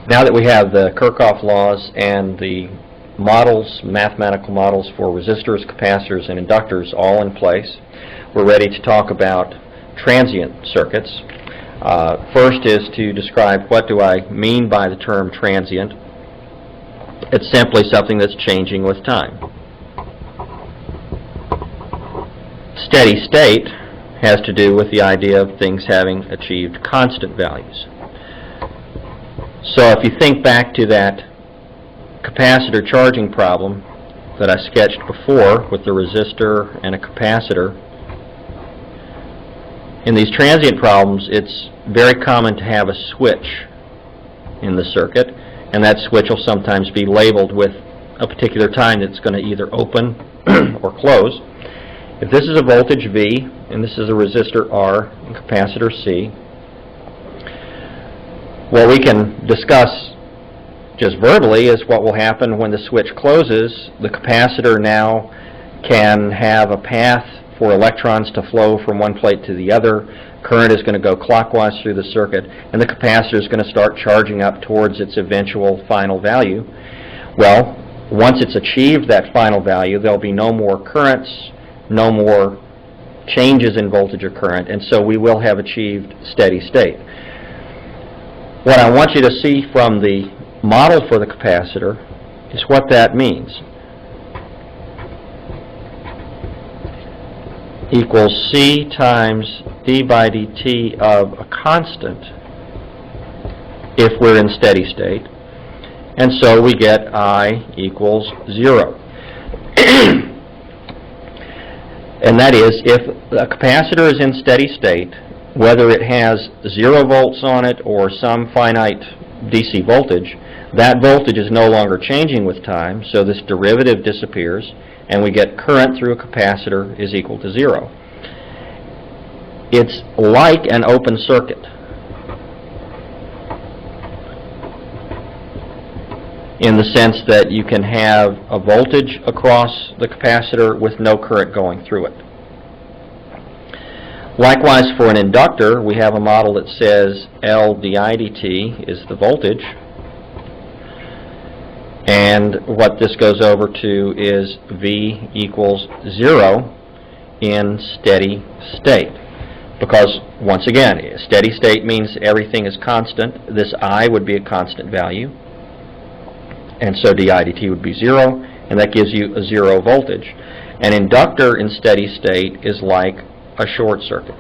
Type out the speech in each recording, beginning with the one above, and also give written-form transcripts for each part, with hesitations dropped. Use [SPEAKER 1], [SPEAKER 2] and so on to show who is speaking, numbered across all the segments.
[SPEAKER 1] Now that we have the Kirchhoff laws and the models, mathematical models for resistors, capacitors, and inductors all in place, we're ready to talk about transient circuits. First is to describe what do I mean by the term transient. It's simply something that's changing with time. Steady state has to do with the idea of things having achieved constant values. So if you think back to that capacitor charging problem that I sketched before with the resistor and a capacitor, in these transient problems it's very common to have a switch in the circuit, and that switch will sometimes be labeled with a particular time that's going to either open or close. If this is a voltage V and this is a resistor R and capacitor C, what we can discuss just verbally is what will happen when the switch closes. The capacitor now can have a path for electrons to flow from one plate to the other. Current is going to go clockwise through the circuit, and the capacitor is going to start charging up towards its eventual final value. Well, once it's achieved that final value, there'll be no more currents, no more changes in voltage or current, and so we will have achieved steady state. What I want you to see from the model for the capacitor is what that means. Equals C times d by dt of a constant if we're in steady state, and so we get I equals 0. And that is, if a capacitor is in steady state, whether it has 0 volts on it or some finite DC voltage, that voltage is no longer changing with time, so this derivative disappears, and we get current through a capacitor is equal to 0. It's like an open circuit. In the sense that you can have a voltage across the capacitor with no current going through it. Likewise, for an inductor, we have a model that says L di dt is the voltage, and what this goes over to is V equals 0 in steady state. Because, once again, steady state means everything is constant. This I would be a constant value, and so di dt would be 0, and that gives you a 0 voltage. An inductor in steady state is like a short circuit.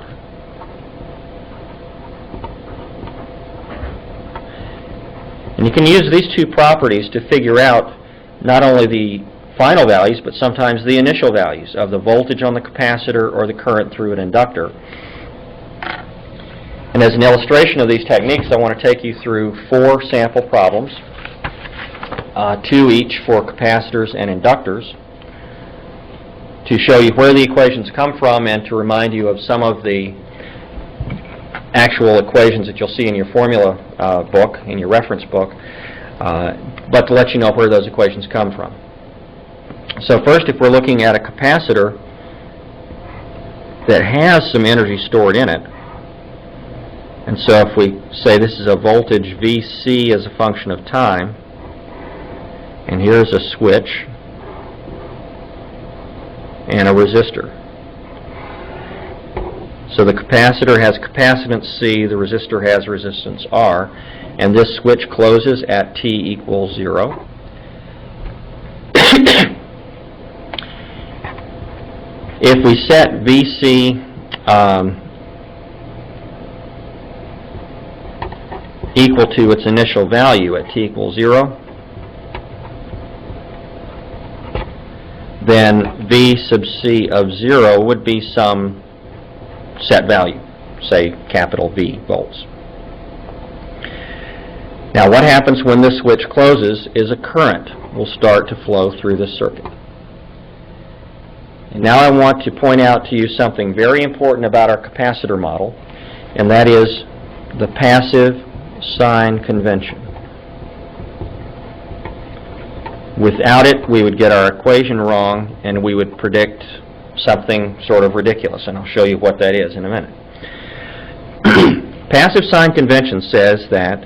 [SPEAKER 1] And you can use these two properties to figure out not only the final values, but sometimes the initial values of the voltage on the capacitor or the current through an inductor. And as an illustration of these techniques, I want to take you through 4 sample problems, 2 each for capacitors and inductors, to show you where the equations come from and to remind you of some of the actual equations that you'll see in your formula book, in your reference book, but to let you know where those equations come from. So first, if we're looking at a capacitor that has some energy stored in it, and so if we say this is a voltage Vc as a function of time, and here's a switch and a resistor. So the capacitor has capacitance C, the resistor has resistance R, and this switch closes at t equals 0. If we set Vc equal to its initial value at t equals 0, then V sub C of 0 would be some set value, say capital V volts. Now what happens when this switch closes is a current will start to flow through this circuit. And now I want to point out to you something very important about our capacitor model, and that is the passive sign convention. Without it, we would get our equation wrong and we would predict something sort of ridiculous, and I'll show you what that is in a minute. Passive sign convention says that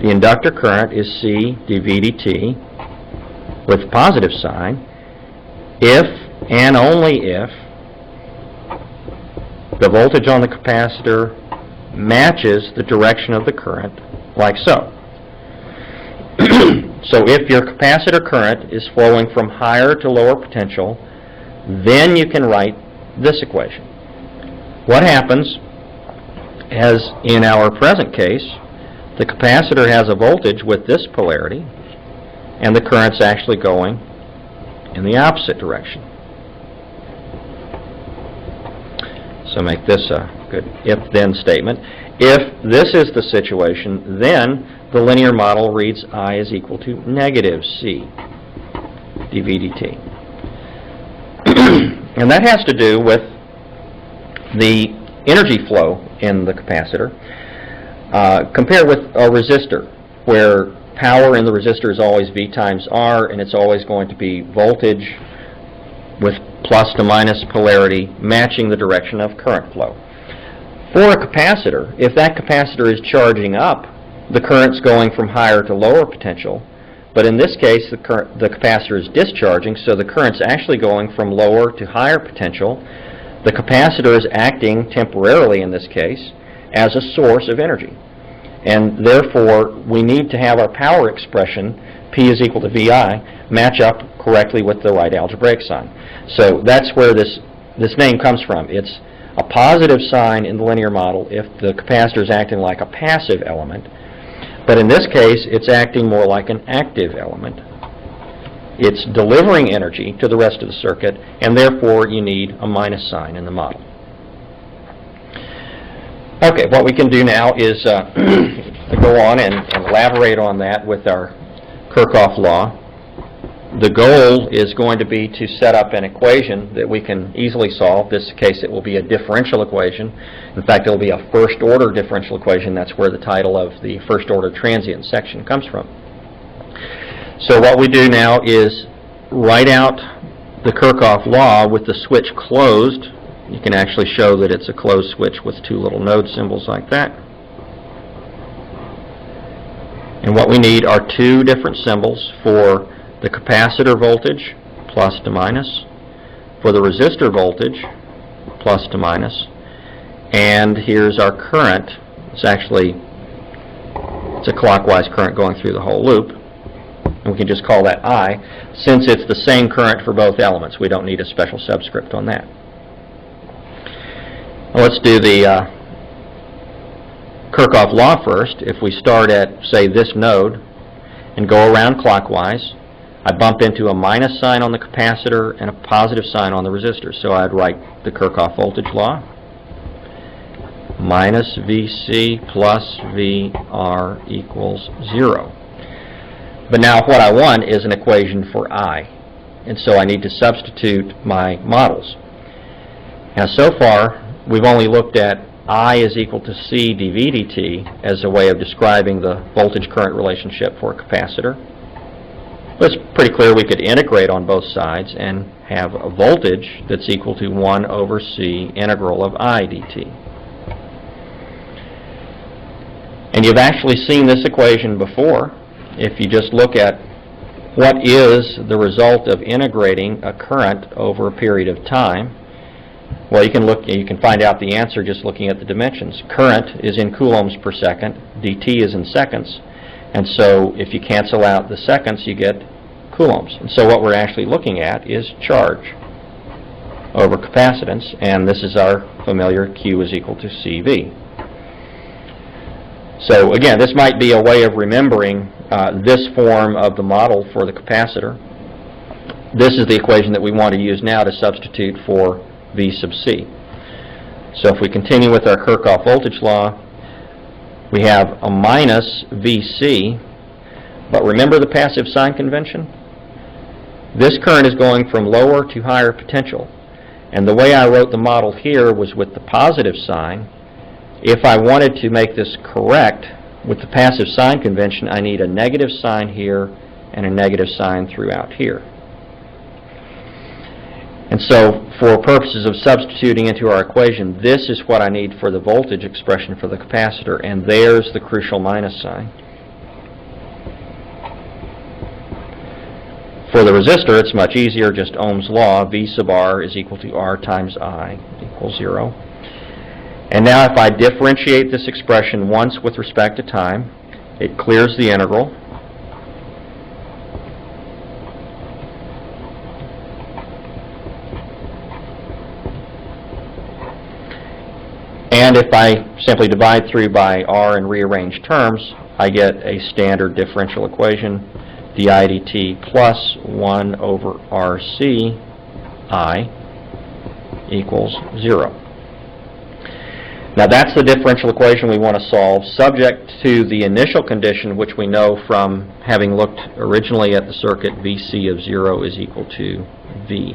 [SPEAKER 1] The inductor current is C dV dt with positive sign if and only if the voltage on the capacitor matches the direction of the current, like so. So if your capacitor current is flowing from higher to lower potential, then you can write this equation. What happens, as in our present case, the capacitor has a voltage with this polarity, and the current's actually going in the opposite direction. So make this a good if-then statement. If this is the situation, then the linear model reads I is equal to negative C dV dt. And that has to do with the energy flow in the capacitor. Compare with a resistor, where power in the resistor is always V times R, and it's always going to be voltage with plus to minus polarity matching the direction of current flow. For a capacitor, if that capacitor is charging up, the current's going from higher to lower potential, but in this case the capacitor is discharging, so the current's actually going from lower to higher potential. The capacitor is acting temporarily in this case as a source of energy, and therefore we need to have our power expression P is equal to VI match up correctly with the right algebraic sign. So that's where this name comes from. It's a positive sign in the linear model if the capacitor is acting like a passive element, but in this case it's acting more like an active element. It's delivering energy to the rest of the circuit, and therefore you need a minus sign in the model. Okay, what we can do now is go on and elaborate on that with our Kirchhoff law. The goal is going to be to set up an equation that we can easily solve. In this case, it will be a differential equation. In fact, it will be a first-order differential equation. That's where the title of the first-order transient section comes from. So what we do now is write out the Kirchhoff law with the switch closed. You can actually show that it's a closed switch with two little node symbols like that. And what we need are two different symbols for the capacitor voltage, plus to minus, for the resistor voltage, plus to minus, and here's our current. It's a clockwise current going through the whole loop, and we can just call that I. Since it's the same current for both elements, we don't need a special subscript on that. Well, let's do the Kirchhoff law first. If we start at, say, this node and go around clockwise, I bump into a minus sign on the capacitor and a positive sign on the resistor. So I'd write the Kirchhoff voltage law. Minus VC plus VR equals 0. But now what I want is an equation for I. And so I need to substitute my models. Now so far, we've only looked at I is equal to C dV dt as a way of describing the voltage-current relationship for a capacitor. But it's pretty clear we could integrate on both sides and have a voltage that's equal to 1 over C integral of I dt. And you've actually seen this equation before. If you just look at what is the result of integrating a current over a period of time, well, you can find out the answer just looking at the dimensions. Current is in coulombs per second, dt is in seconds, and so if you cancel out the seconds, you get coulombs. And so what we're actually looking at is charge over capacitance, and this is our familiar Q is equal to CV. So again, this might be a way of remembering this form of the model for the capacitor. This is the equation that we want to use now to substitute for V sub C. So if we continue with our Kirchhoff voltage law, we have a minus VC, but remember the passive sign convention? This current is going from lower to higher potential, and the way I wrote the model here was with the positive sign. If I wanted to make this correct with the passive sign convention, I need a negative sign here and a negative sign throughout here. And so for purposes of substituting into our equation, this is what I need for the voltage expression for the capacitor, and there's the crucial minus sign. For the resistor, it's much easier, just Ohm's law, V sub R is equal to R times I equals 0. And now if I differentiate this expression once with respect to time, it clears the integral. And if I simply divide through by R and rearrange terms, I get a standard differential equation, di dt plus 1 over RC I equals 0. Now that's the differential equation we want to solve, subject to the initial condition, which we know from having looked originally at the circuit, Vc of 0 is equal to V.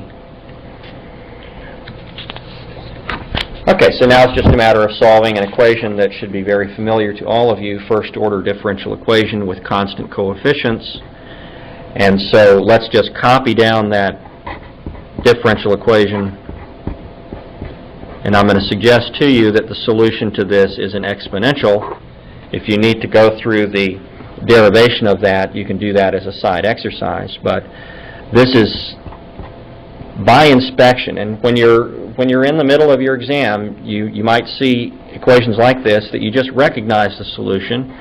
[SPEAKER 1] Okay, so now it's just a matter of solving an equation that should be very familiar to all of you, first order differential equation with constant coefficients. And so let's just copy down that differential equation, and I'm going to suggest to you that the solution to this is an exponential. If you need to go through the derivation of that, you can do that as a side exercise, but this is by inspection, and when you're in the middle of your exam, you might see equations like this that you just recognize the solution,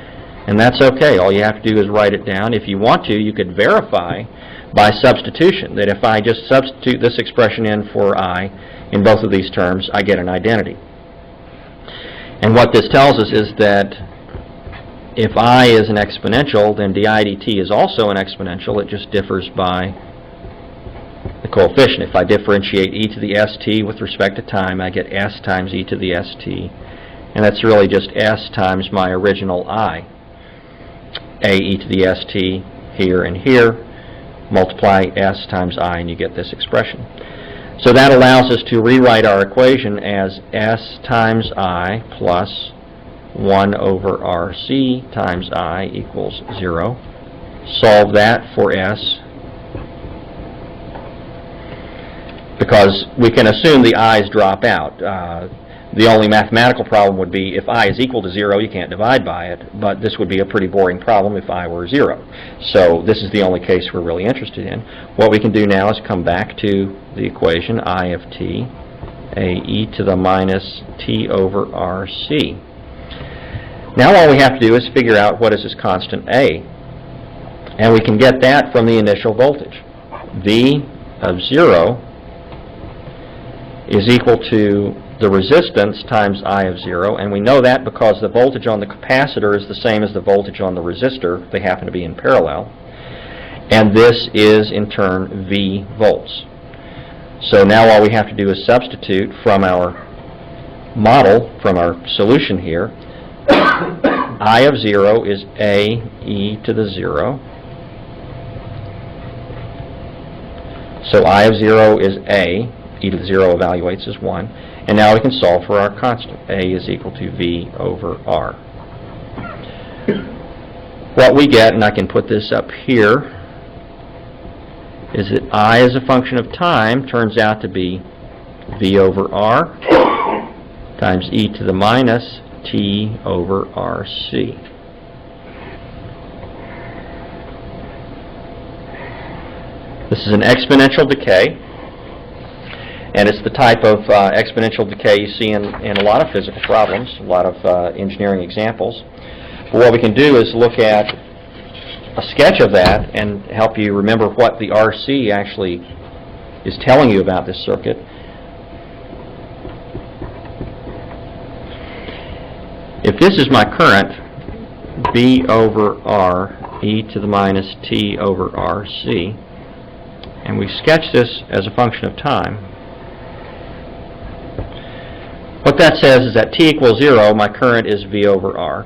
[SPEAKER 1] and that's okay. All you have to do is write it down. If you want to, you could verify by substitution that if I just substitute this expression in for I in both of these terms, I get an identity. And what this tells us is that if I is an exponential, then di dt is also an exponential. It just differs by the coefficient. If I differentiate e to the st with respect to time, I get s times e to the st. And that's really just s times my original I. A e to the st here and here. Multiply s times I and you get this expression. So that allows us to rewrite our equation as s times I plus 1 over rc times I equals 0. Solve that for s, because we can assume the i's drop out. The only mathematical problem would be if I is equal to 0, you can't divide by it, but this would be a pretty boring problem if I were 0. So this is the only case we're really interested in. What we can do now is come back to the equation I of t, a e to the minus t over rc. Now all we have to do is figure out what is this constant a, and we can get that from the initial voltage. V of 0 is equal to the resistance times I of 0, and we know that because the voltage on the capacitor is the same as the voltage on the resistor. They happen to be in parallel. And this is, in turn, V volts. So now all we have to do is substitute from our model, from our solution here. I of 0 is A e to the 0. So I of 0 is A. E to the 0 evaluates as 1. And now we can solve for our constant. A is equal to V over R. What we get, and I can put this up here, is that I as a function of time turns out to be V over R times e to the minus t over RC. This is an exponential decay. And it's the type of exponential decay you see in a lot of physical problems, a lot of engineering examples. But what we can do is look at a sketch of that and help you remember what the RC actually is telling you about this circuit. If this is my current, V over R e to the minus t over RC, and we sketch this as a function of time, what that says is that t equals 0, my current is V over R.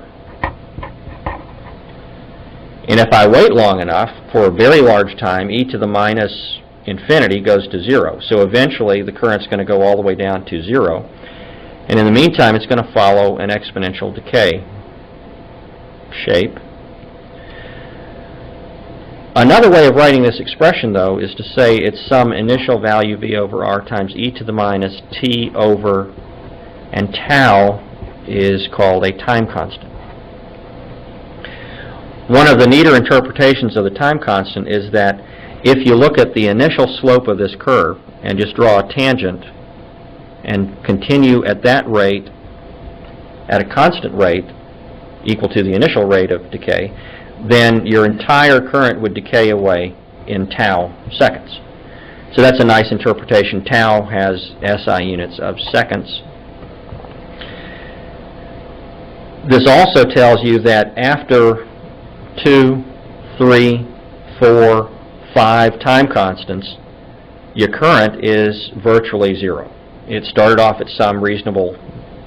[SPEAKER 1] And if I wait long enough, for a very large time, e to the minus infinity goes to 0. So eventually the current's going to go all the way down to 0. And in the meantime, it's going to follow an exponential decay shape. Another way of writing this expression, though, is to say it's some initial value V over R times e to the minus t over, and tau is called a time constant. One of the neater interpretations of the time constant is that If you look at the initial slope of this curve and just draw a tangent and continue at that rate, at a constant rate equal to the initial rate of decay, then your entire current would decay away in tau seconds. So that's a nice interpretation. Tau has SI units of seconds. This also tells you that after 2, 3, 4, 5 time constants, your current is virtually zero. It started off at some reasonable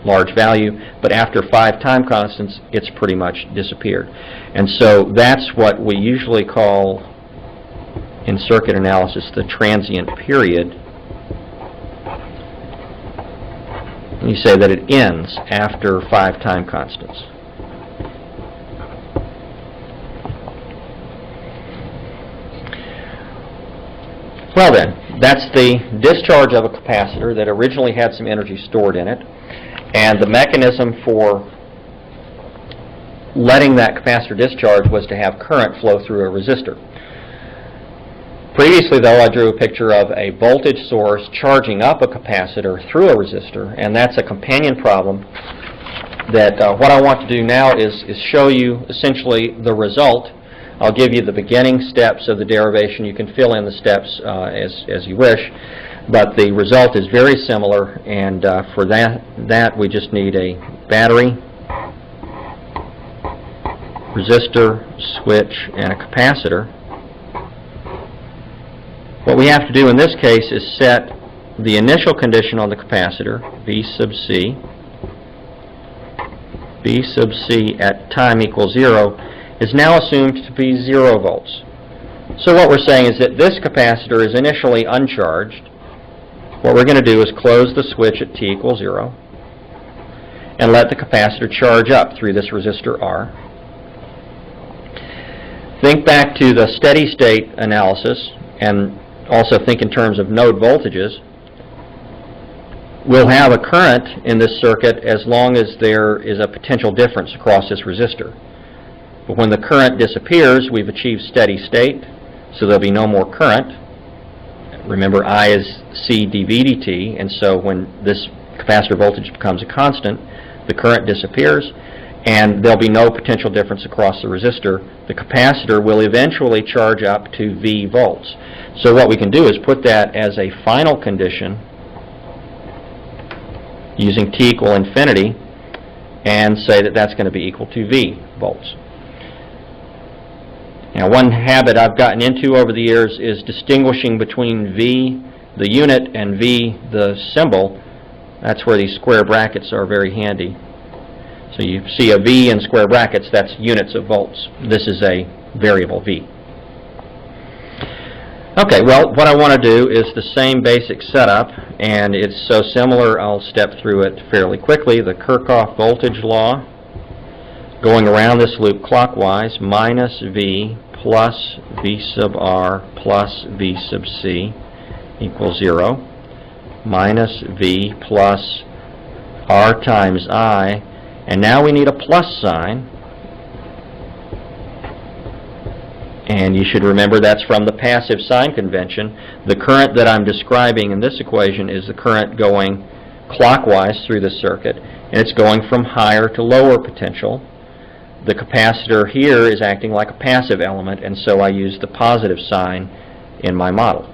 [SPEAKER 1] large value, but after 5 time constants, it's pretty much disappeared. And so that's what we usually call, in circuit analysis, the transient period. You say that it ends after 5 time constants. Well then, that's the discharge of a capacitor that originally had some energy stored in it, and the mechanism for letting that capacitor discharge was to have current flow through a resistor. Previously, though, I drew a picture of a voltage source charging up a capacitor through a resistor, and that's a companion problem that what I want to do now is show you essentially the result. I'll give you the beginning steps of the derivation. You can fill in the steps as you wish, but the result is very similar, and for that we just need a battery, resistor, switch, and a capacitor. What we have to do in this case is set the initial condition on the capacitor, V sub C. V sub C at time equals 0 is now assumed to be 0 volts. So what we're saying is that this capacitor is initially uncharged. What we're going to do is close the switch at t equals 0 and let the capacitor charge up through this resistor R. Think back to the steady state analysis and also think in terms of node voltages. We'll have a current in this circuit as long as there is a potential difference across this resistor. But when the current disappears, we've achieved steady state, so there'll be no more current. Remember, I is C dV dt, and so when this capacitor voltage becomes a constant, the current disappears, and there'll be no potential difference across the resistor. The capacitor will eventually charge up to V volts. So what we can do is put that as a final condition using t equal infinity and say that that's going to be equal to V volts. Now, one habit I've gotten into over the years is distinguishing between V, the unit, and V, the symbol. That's where these square brackets are very handy. So you see a V in square brackets, that's units of volts. This is a variable V. Okay, well, what I want to do is the same basic setup, and it's so similar I'll step through it fairly quickly. The Kirchhoff voltage law, going around this loop clockwise, minus V plus V sub R plus V sub C equals 0, minus V plus R times I, and now we need a plus sign, and you should remember that's from the passive sign convention. The current that I'm describing in this equation is the current going clockwise through the circuit, and it's going from higher to lower potential. The capacitor here is acting like a passive element, and so I use the positive sign in my model.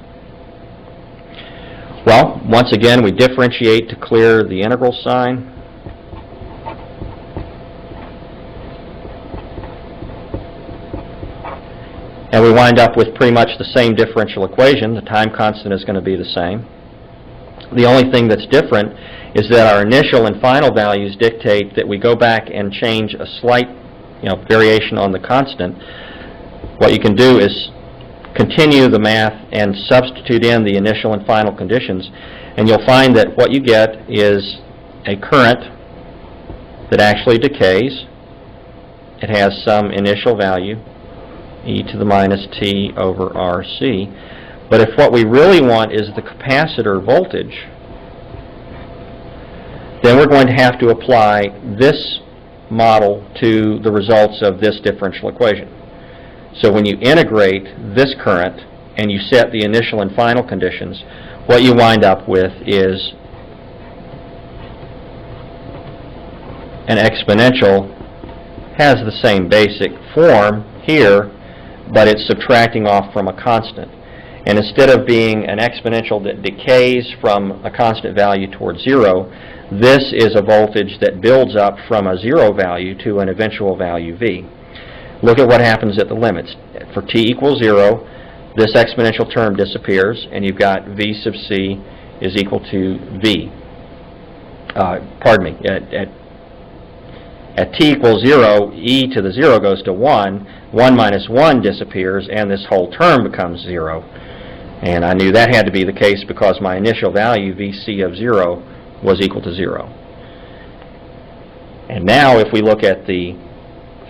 [SPEAKER 1] Well, once again, we differentiate to clear the integral sign. And we wind up with pretty much the same differential equation. The time constant is going to be the same. The only thing that's different is that our initial and final values dictate that we go back and change a slight variation on the constant. What you can do is continue the math and substitute in the initial and final conditions, and you'll find that what you get is a current that actually decays. It has some initial value, e to the minus t over RC. But if what we really want is the capacitor voltage, then we're going to have to apply this model to the results of this differential equation. So when you integrate this current and you set the initial and final conditions, what you wind up with is an exponential. Has the same basic form here, but it's subtracting off from a constant. And instead of being an exponential that decays from a constant value towards 0, this is a voltage that builds up from a 0 value to an eventual value V. Look at what happens at the limits. For t equals 0, this exponential term disappears, and you've got V sub c is equal to V. At t equals 0, e to the 0 goes to 1. 1 minus 1 disappears, and this whole term becomes 0. And I knew that had to be the case because my initial value, Vc of 0, was equal to 0. And now if we look at the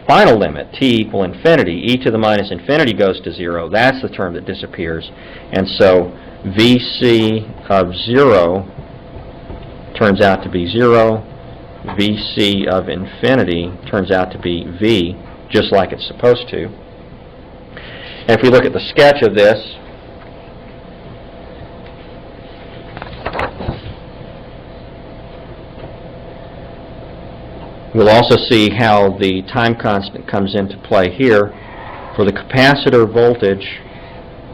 [SPEAKER 1] final limit, t equal infinity, e to the minus infinity goes to 0. That's the term that disappears. And so Vc of 0 turns out to be 0. Vc of infinity turns out to be V, just like it's supposed to. And if we look at the sketch of this, we'll also see how the time constant comes into play here. For the capacitor voltage,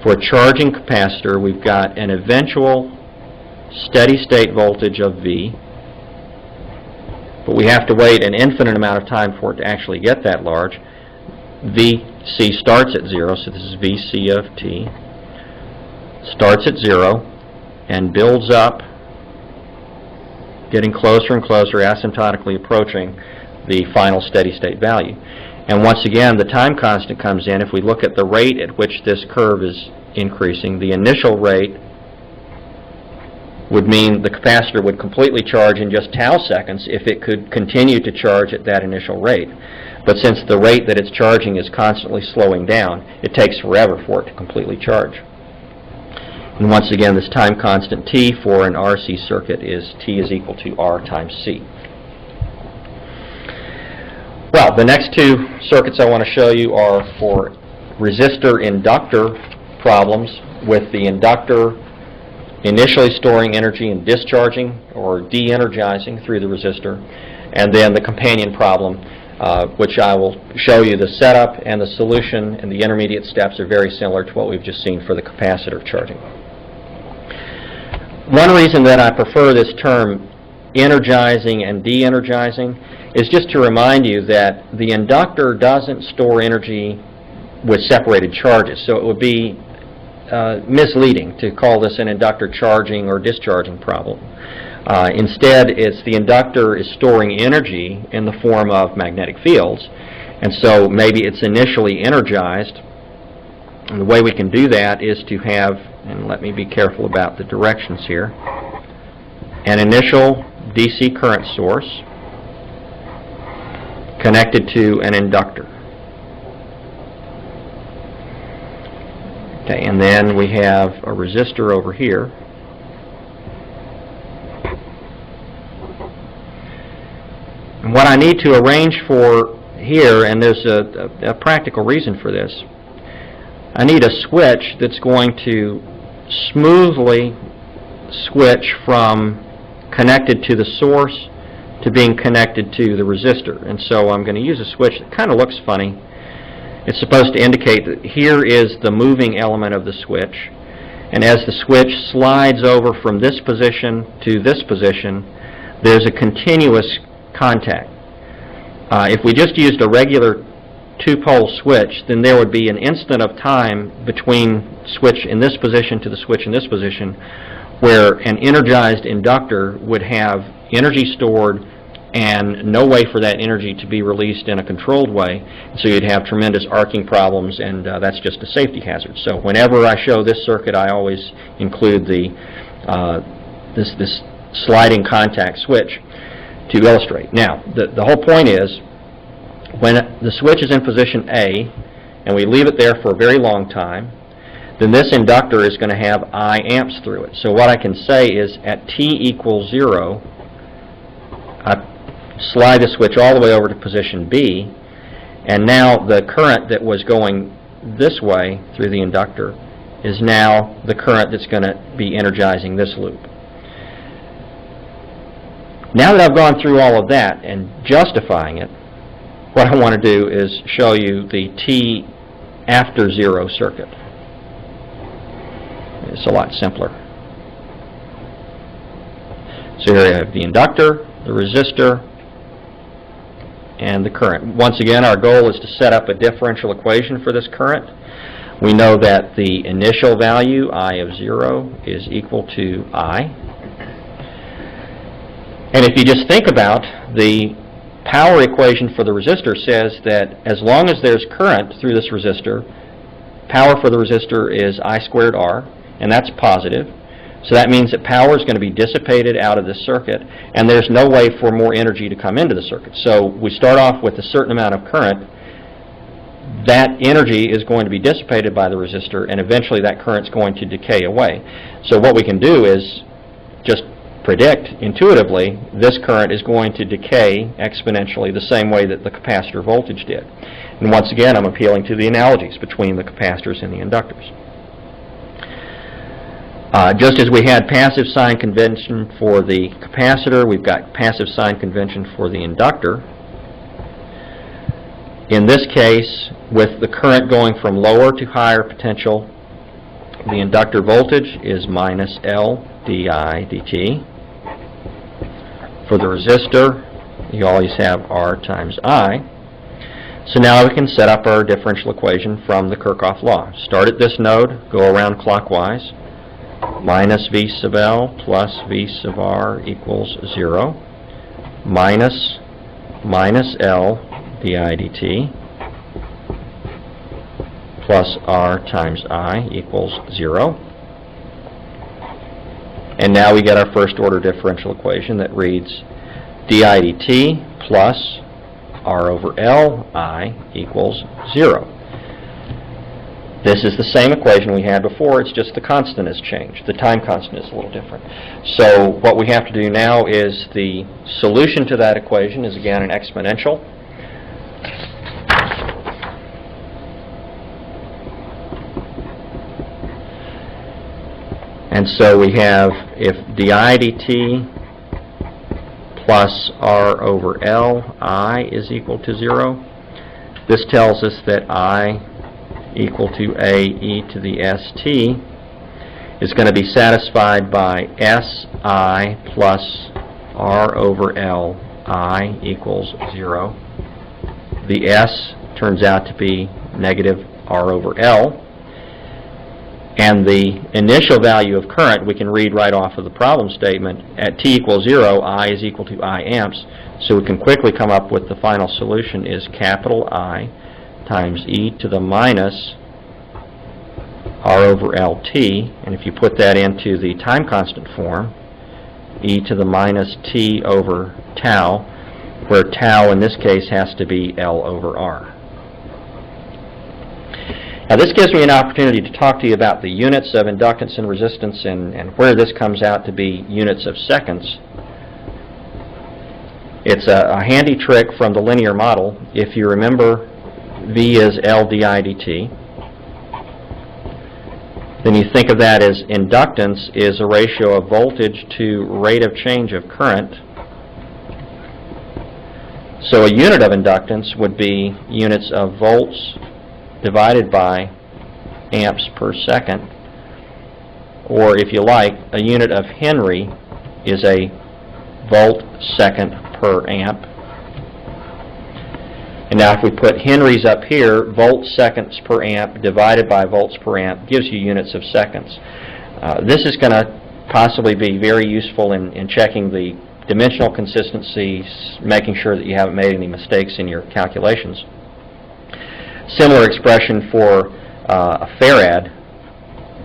[SPEAKER 1] for a charging capacitor, we've got an eventual steady state voltage of V, but we have to wait an infinite amount of time for it to actually get that large. Vc starts at 0, so this is Vc of t. Starts at 0 and builds up, getting closer and closer, asymptotically approaching the final steady state value. And once again, the time constant comes in. If we look at the rate at which this curve is increasing, the initial rate would mean the capacitor would completely charge in just tau seconds if it could continue to charge at that initial rate. But since the rate that it's charging is constantly slowing down, it takes forever for it to completely charge. And once again, this time constant t for an RC circuit is t is equal to R times C. Well, the next two circuits I want to show you are for resistor-inductor problems, with the inductor initially storing energy and discharging or de-energizing through the resistor, and then the companion problem, which I will show you the setup and the solution, and the intermediate steps are very similar to what we've just seen for the capacitor charging. One reason that I prefer this term energizing and de-energizing is just to remind you that the inductor doesn't store energy with separated charges, so it would be misleading to call this an inductor charging or discharging problem. Instead, it's the inductor is storing energy in the form of magnetic fields, and so maybe it's initially energized. And the way we can do that is to have, and let me be careful about the directions here, an initial DC current source connected to an inductor. Okay, and then we have a resistor over here. And what I need to arrange for here, and there's a practical reason for this, I need a switch that's going to smoothly switch from connected to the source to being connected to the resistor. And so I'm going to use a switch that kind of looks funny. It's supposed to indicate that here is the moving element of the switch, and as the switch slides over from this position to this position, there's a continuous contact. If we just used a regular two-pole switch, then there would be an instant of time between switch in this position to the switch in this position where an energized inductor would have energy stored and no way for that energy to be released in a controlled way. So you'd have tremendous arcing problems, and that's just a safety hazard. So whenever I show this circuit, I always include the this sliding contact switch to illustrate. Now, the whole point is, when the switch is in position A, and we leave it there for a very long time, then this inductor is going to have I amps through it. So what I can say is, at t equals 0, I slide the switch all the way over to position B, and now the current that was going this way through the inductor is now the current that's going to be energizing this loop. Now that I've gone through all of that and justifying it, what I want to do is show you the T after zero circuit. It's a lot simpler. So here I have the inductor, the resistor, and the current. Once again, our goal is to set up a differential equation for this current. We know that the initial value, I of 0, is equal to I. And if you just think about the power equation for the resistor says that as long as there's current through this resistor, power for the resistor is I squared R, and that's positive. So that means that power is going to be dissipated out of this circuit, and there's no way for more energy to come into the circuit. So we start off with a certain amount of current. That energy is going to be dissipated by the resistor, and eventually that current's going to decay away. So what we can do is just predict intuitively this current is going to decay exponentially the same way that the capacitor voltage did. And once again, I'm appealing to the analogies between the capacitors and the inductors. Just as we had passive sign convention for the capacitor, we've got passive sign convention for the inductor. In this case, with the current going from lower to higher potential, the inductor voltage is minus L di dt. For the resistor, you always have R times I. So now we can set up our differential equation from the Kirchhoff law. Start at this node, go around clockwise. Minus V sub L plus V sub R equals 0. Minus L di dt plus R times I equals 0. And now we get our first order differential equation that reads di dt plus R over L I equals 0. This is the same equation we had before, it's just the constant has changed. The time constant is a little different. So what we have to do now is the solution to that equation is again an exponential. And so we have if di dt plus R over L I is equal to 0, this tells us that I equal to A e to the st is going to be satisfied by Si plus R over L I equals 0. The S turns out to be negative R over L. And the initial value of current we can read right off of the problem statement. At t equals 0, I is equal to I amps. So we can quickly come up with the final solution is capital I times e to the minus R over LT, and if you put that into the time constant form, e to the minus t over tau, where tau in this case has to be L over R. Now this gives me an opportunity to talk to you about the units of inductance and resistance and where this comes out to be units of seconds. It's a handy trick from the linear model. If you remember, V is L di dt. Then you think of that as inductance is a ratio of voltage to rate of change of current. So a unit of inductance would be units of volts divided by amps per second. Or if you like, a unit of Henry is a volt second per amp. And now if we put henries up here, volts seconds per amp divided by volts per amp gives you units of seconds. This is going to possibly be very useful in checking the dimensional consistency, making sure that you haven't made any mistakes in your calculations. Similar expression for a farad.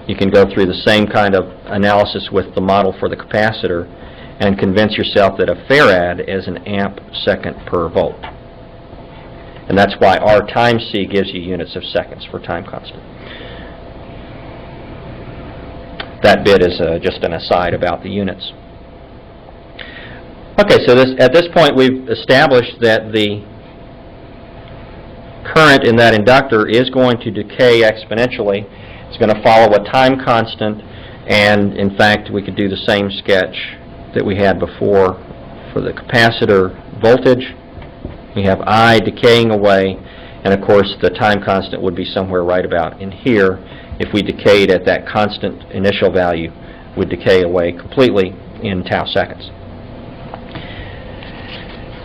[SPEAKER 1] You can go through the same kind of analysis with the model for the capacitor and convince yourself that a farad is an amp second per volt. And that's why R times C gives you units of seconds for time constant. That bit is just an aside about the units. Okay, so at this point we've established that the current in that inductor is going to decay exponentially. It's going to follow a time constant, and in fact we could do the same sketch that we had before for the capacitor voltage. We have I decaying away, and of course the time constant would be somewhere right about in here. If we decayed at that constant initial value, would decay away completely in tau seconds.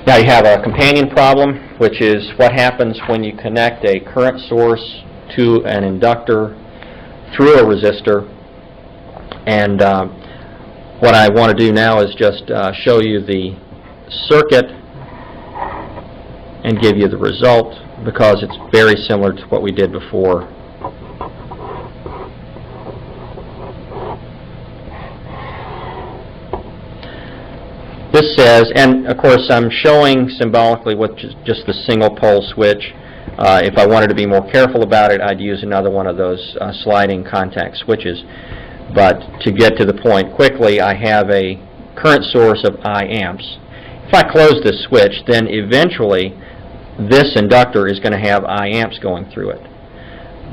[SPEAKER 1] Now you have a companion problem, which is what happens when you connect a current source to an inductor through a resistor. And what I want to do now is just show you the circuit and give you the result, because it's very similar to what we did before. This says, and of course I'm showing symbolically with just the single pole switch. If I wanted to be more careful about it, I'd use another one of those sliding contact switches. But to get to the point quickly, I have a current source of I amps. If I close this switch, then eventually this inductor is going to have I amps going through it.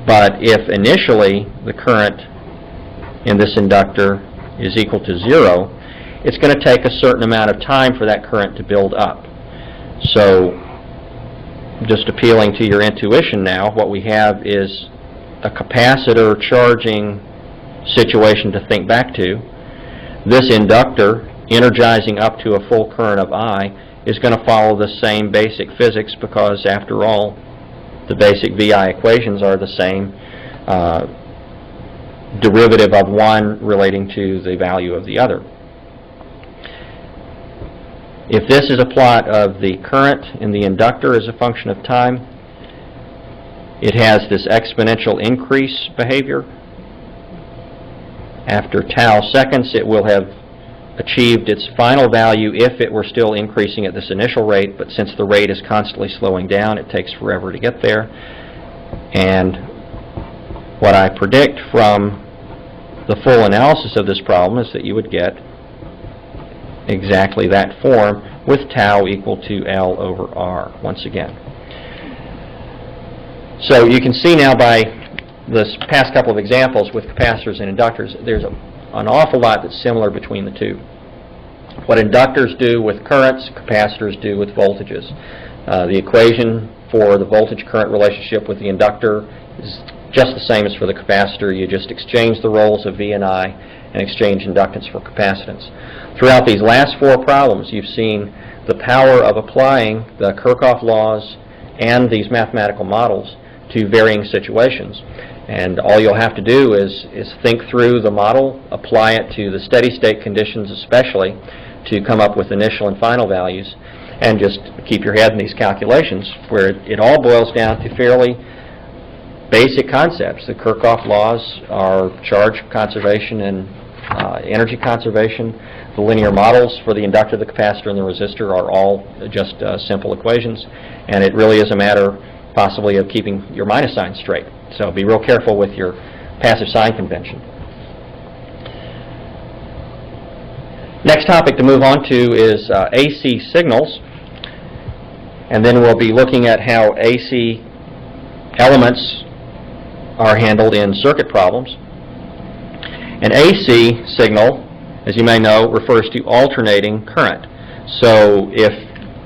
[SPEAKER 1] But if initially the current in this inductor is equal to 0, it's going to take a certain amount of time for that current to build up. So, just appealing to your intuition now, what we have is a capacitor charging situation to think back to. This inductor energizing up to a full current of I is going to follow the same basic physics, because after all the basic VI equations are the same, derivative of one relating to the value of the other. If this is a plot of the current in the inductor as a function of time, it has this exponential increase behavior. After tau seconds, it will have achieved its final value if it were still increasing at this initial rate, but since the rate is constantly slowing down, it takes forever to get there. And what I predict from the full analysis of this problem is that you would get exactly that form with tau equal to L over R once again. So you can see now by this past couple of examples with capacitors and inductors, there's an awful lot that's similar between the two. What inductors do with currents, capacitors do with voltages. The equation for the voltage-current relationship with the inductor is just the same as for the capacitor. You just exchange the roles of V and I and exchange inductance for capacitance. Throughout these last four problems, you've seen the power of applying the Kirchhoff laws and these mathematical models to varying situations. And all you'll have to do is think through the model, apply it to the steady state conditions especially, to come up with initial and final values, and just keep your head in these calculations, where it all boils down to fairly basic concepts. The Kirchhoff laws are charge conservation and energy conservation. The linear models for the inductor, the capacitor, and the resistor are all just simple equations, and it really is a matter possibly of keeping your minus sign straight. So be real careful with your passive sign convention. Next topic to move on to is AC signals, and then we'll be looking at how AC elements are handled in circuit problems. An AC signal, as you may know, refers to alternating current. So if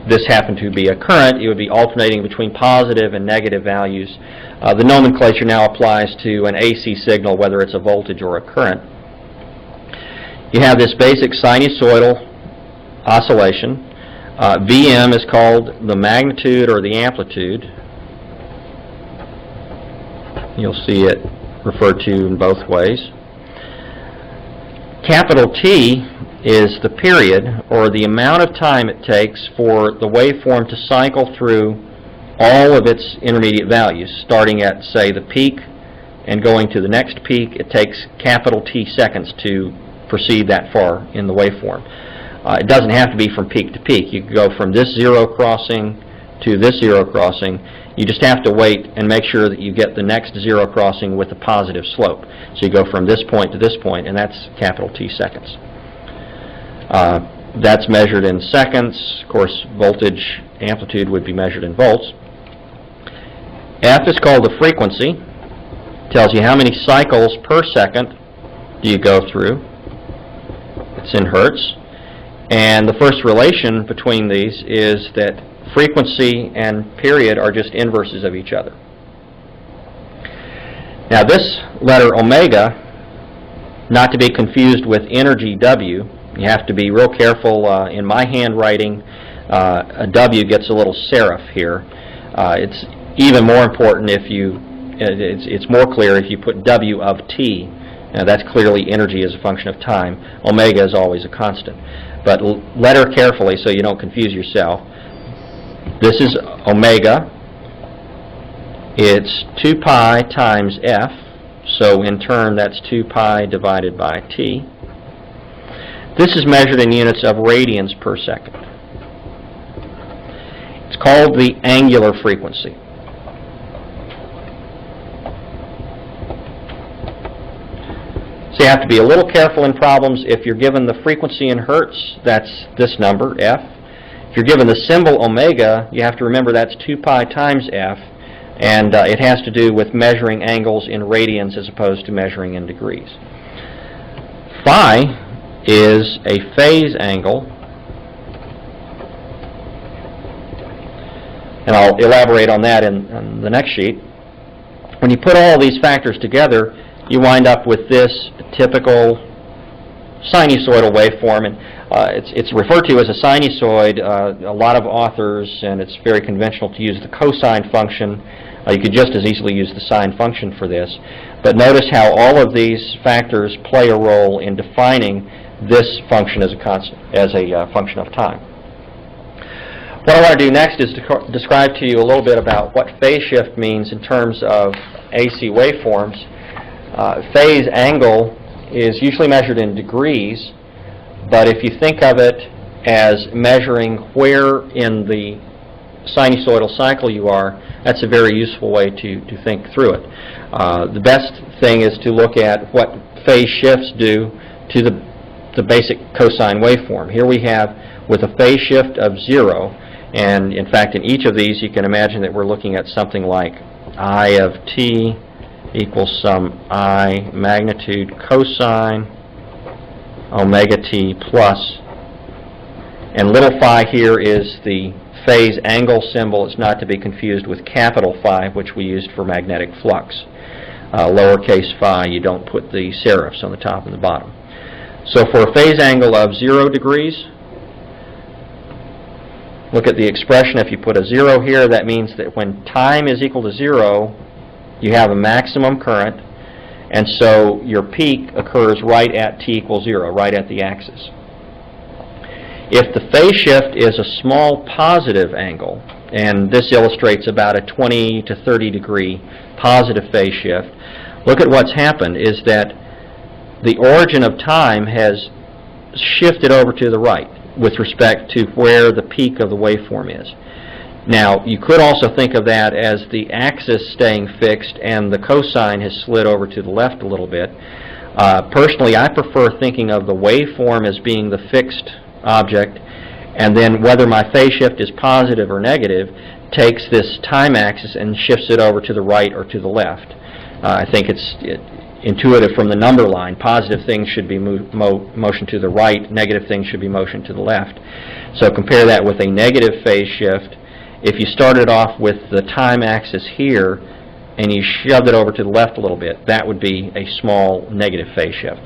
[SPEAKER 1] this happened to be a current, it would be alternating between positive and negative values. The nomenclature now applies to an AC signal, whether it's a voltage or a current. You have this basic sinusoidal oscillation. Vm is called the magnitude or the amplitude. You'll see it referred to in both ways. Capital T is the period, or the amount of time it takes for the waveform to cycle through all of its intermediate values. Starting at, say, the peak and going to the next peak, it takes capital T seconds to proceed that far in the waveform. It doesn't have to be from peak to peak. You can go from this zero crossing to this zero crossing. You just have to wait and make sure that you get the next zero crossing with a positive slope. So you go from this point to this point, and that's capital T seconds. That's measured in seconds. Of course, voltage amplitude would be measured in volts. F is called the frequency. tells you how many cycles per second do you go through. It's in hertz. And the first relation between these is that frequency and period are just inverses of each other. Now this letter omega, not to be confused with energy W, you have to be real careful. In my handwriting, a W gets a little serif here. It's even more important if you, it's more clear if you put W of T. Now that's clearly energy as a function of time. Omega is always a constant. But letter carefully so you don't confuse yourself. This is omega. It's 2 pi times F. So in turn that's 2 pi divided by T. This is measured in units of radians per second. It's called the angular frequency. So you have to be a little careful in problems. If you're given the frequency in hertz, that's this number, F. If you're given the symbol omega, you have to remember that's 2 pi times F, and it has to do with measuring angles in radians as opposed to measuring in degrees. Phi is a phase angle, and I'll elaborate on that in the next sheet. When you put all these factors together, you wind up with this typical sinusoidal waveform, and it's referred to as a sinusoid. A lot of authors, and it's very conventional to use the cosine function. You could just as easily use the sine function for this. But notice how all of these factors play a role in defining this function as a constant, as a function of time. What I want to do next is to describe to you a little bit about what phase shift means in terms of AC waveforms. Phase angle is usually measured in degrees, but if you think of it as measuring where in the sinusoidal cycle you are, that's a very useful way to think through it. The best thing is to look at what phase shifts do to the basic cosine waveform. Here we have with a phase shift of 0, and in fact in each of these you can imagine that we're looking at something like I of t equals some I magnitude cosine omega t plus, and little phi here is the phase angle symbol. It's not to be confused with capital Phi, which we used for magnetic flux. Lowercase phi, you don't put the serifs on the top and the bottom. So for a phase angle of 0 degrees, look at the expression. If you put a 0 here, that means that when time is equal to 0, you have a maximum current, and so your peak occurs right at t equals 0, right at the axis. If the phase shift is a small positive angle, and this illustrates about a 20 to 30 degree positive phase shift, look at what's happened is that the origin of time has shifted over to the right with respect to where the peak of the waveform is. Now, you could also think of that as the axis staying fixed and the cosine has slid over to the left a little bit. Personally, I prefer thinking of the waveform as being the fixed object, and then whether my phase shift is positive or negative takes this time axis and shifts it over to the right or to the left. I think it's intuitive from the number line. Positive things should be motion to the right, negative things should be motion to the left. So compare that with a negative phase shift. If you started off with the time axis here and you shoved it over to the left a little bit, that would be a small negative phase shift.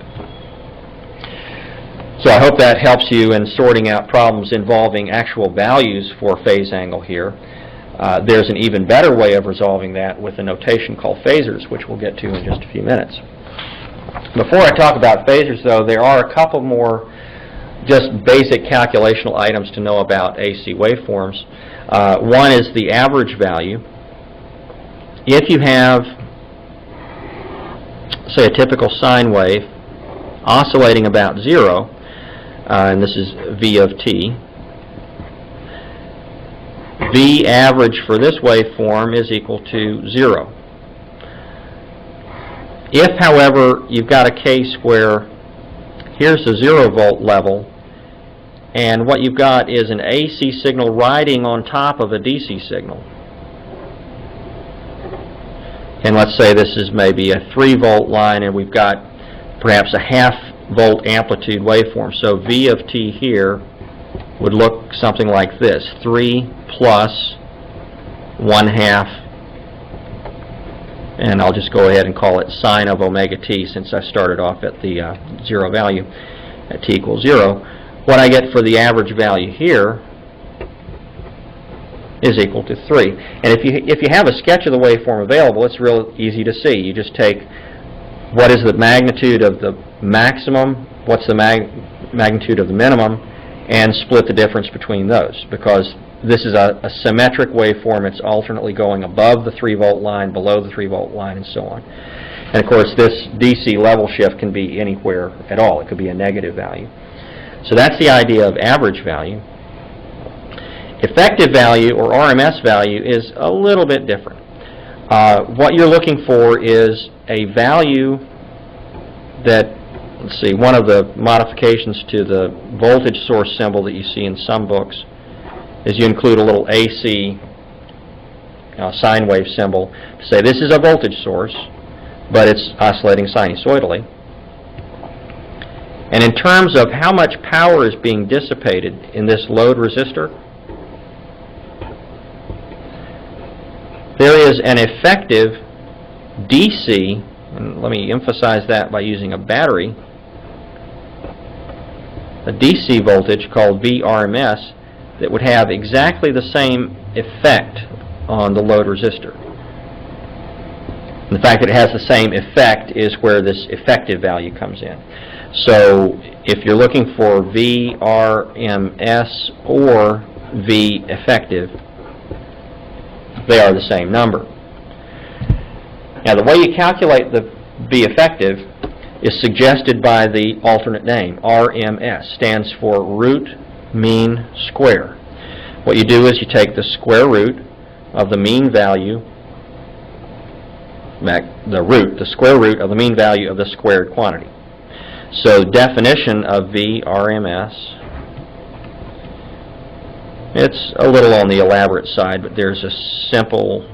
[SPEAKER 1] So I hope that helps you in sorting out problems involving actual values for phase angle here. There's an even better way of resolving that with a notation called phasors, which we'll get to in just a few minutes. Before I talk about phasors, though, there are a couple more just basic calculational items to know about AC waveforms. One is the average value. If you have, say, a typical sine wave oscillating about 0, and this is V of t, V average for this waveform is equal to 0. If, however, you've got a case where here's a 0 volt level and what you've got is an AC signal riding on top of a DC signal, And let's say this is maybe a 3-volt line, and we've got perhaps a half-volt amplitude waveform. So V of t here would look something like this: 3 plus 1/2, and I'll just go ahead and call it sine of omega t since I started off at the 0 value at t equals 0. What I get for the average value here is equal to 3. And if you have a sketch of the waveform available, it's real easy to see. You just take what is the magnitude of the maximum, what's the magnitude of the minimum, and split the difference between those, because this is a symmetric waveform. It's alternately going above the 3-volt line, below the 3-volt line, and so on. And of course, this DC level shift can be anywhere at all. It could be a negative value. So that's the idea of average value. Effective value, or RMS value, is a little bit different. What you're looking for is a value that, let's see, one of the modifications to the voltage source symbol that you see in some books is you include a little AC sine wave symbol to say this is a voltage source, but it's oscillating sinusoidally. And in terms of how much power is being dissipated in this load resistor, there is an effective DC, and let me emphasize that by using a battery, a DC voltage called VRMS that would have exactly the same effect on the load resistor. And the fact that it has the same effect is where this effective value comes in. So if you're looking for VRMS or V effective, they are the same number. Now, the way you calculate the V effective is suggested by the alternate name. RMS stands for root mean square. What you do is you take the square root of the mean value, the square root of the mean value of the squared quantity. So definition of VRMS, it's a little on the elaborate side, but there's a simple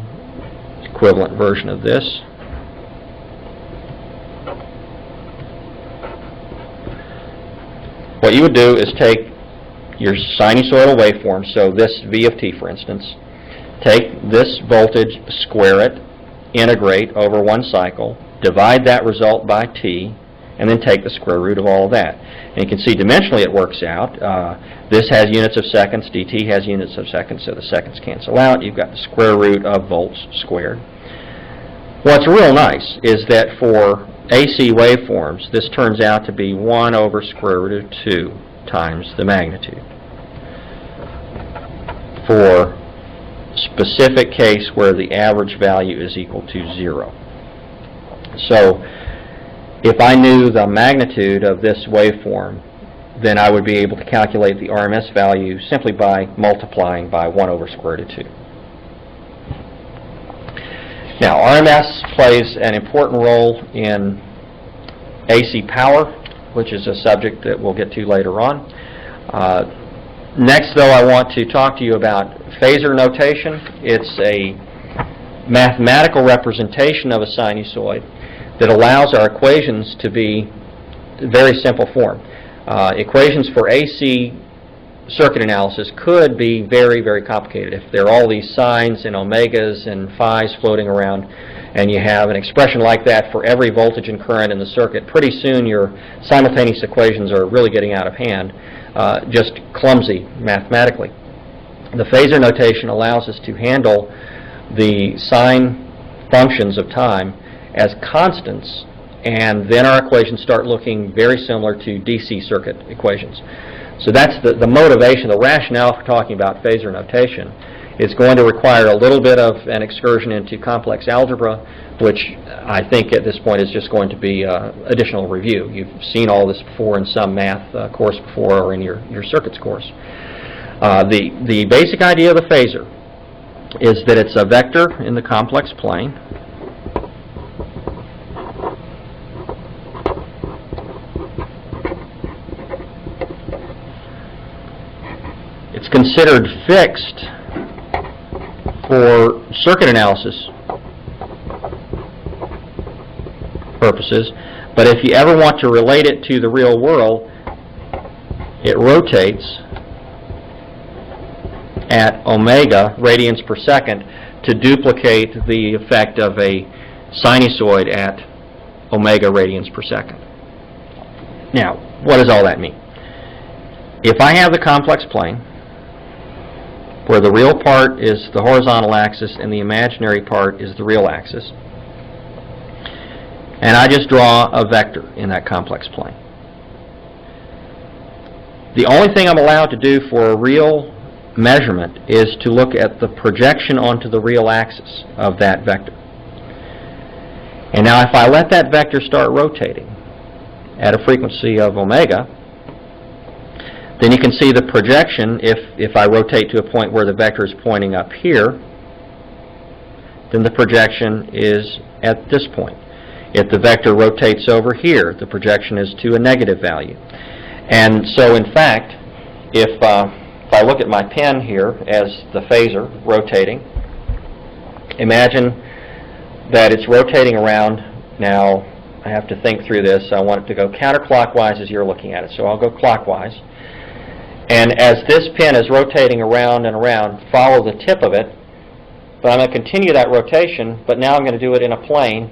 [SPEAKER 1] equivalent version of this. What you would do is take your sinusoidal waveform, so this V of t, for instance, take this voltage, square it, integrate over one cycle, divide that result by t, and then take the square root of all of that. And you can see dimensionally it works out. This has units of seconds, dt has units of seconds, so the seconds cancel out. You've got the square root of volts squared. What's real nice is that for AC waveforms, this turns out to be 1 over square root of 2 times the magnitude. For specific case where the average value is equal to 0. So if I knew the magnitude of this waveform, then I would be able to calculate the RMS value simply by multiplying by 1 over square root of 2. Now, RMS plays an important role in AC power, which is a subject that we'll get to later on. Next, though, I want to talk to you about phasor notation. It's a mathematical representation of a sinusoid that allows our equations to be very simple form. Equations for AC circuit analysis could be very, very complicated. If there are all these sines and omegas and phis floating around, and you have an expression like that for every voltage and current in the circuit, pretty soon your simultaneous equations are really getting out of hand, just clumsy mathematically. The phasor notation allows us to handle the sine functions of time as constants, and then our equations start looking very similar to DC circuit equations. So that's the motivation, the rationale for talking about phasor notation. It's going to require a little bit of an excursion into complex algebra, which I think at this point is just going to be additional review. You've seen all this before in some math course before, or in your circuits course. The basic idea of a phasor is that it's a vector in the complex plane. It's considered fixed for circuit analysis purposes. But if you ever want to relate it to the real world, it rotates at omega radians per second to duplicate the effect of a sinusoid at omega radians per second. Now, what does all that mean? If I have the complex plane, where the real part is the horizontal axis and the imaginary part is the real axis, and I just draw a vector in that complex plane, the only thing I'm allowed to do for a real measurement is to look at the projection onto the real axis of that vector. And now if I let that vector start rotating at a frequency of omega, then you can see the projection. If I rotate to a point where the vector is pointing up here, then the projection is at this point. If the vector rotates over here, the projection is to a negative value. And so in fact, if I look at my pen here as the phasor rotating, imagine that it's rotating around. Now I have to think through this. I want it to go counterclockwise as you're looking at it. So I'll go clockwise. And as this pen is rotating around and around, follow the tip of it. But I'm going to continue that rotation, but now I'm going to do it in a plane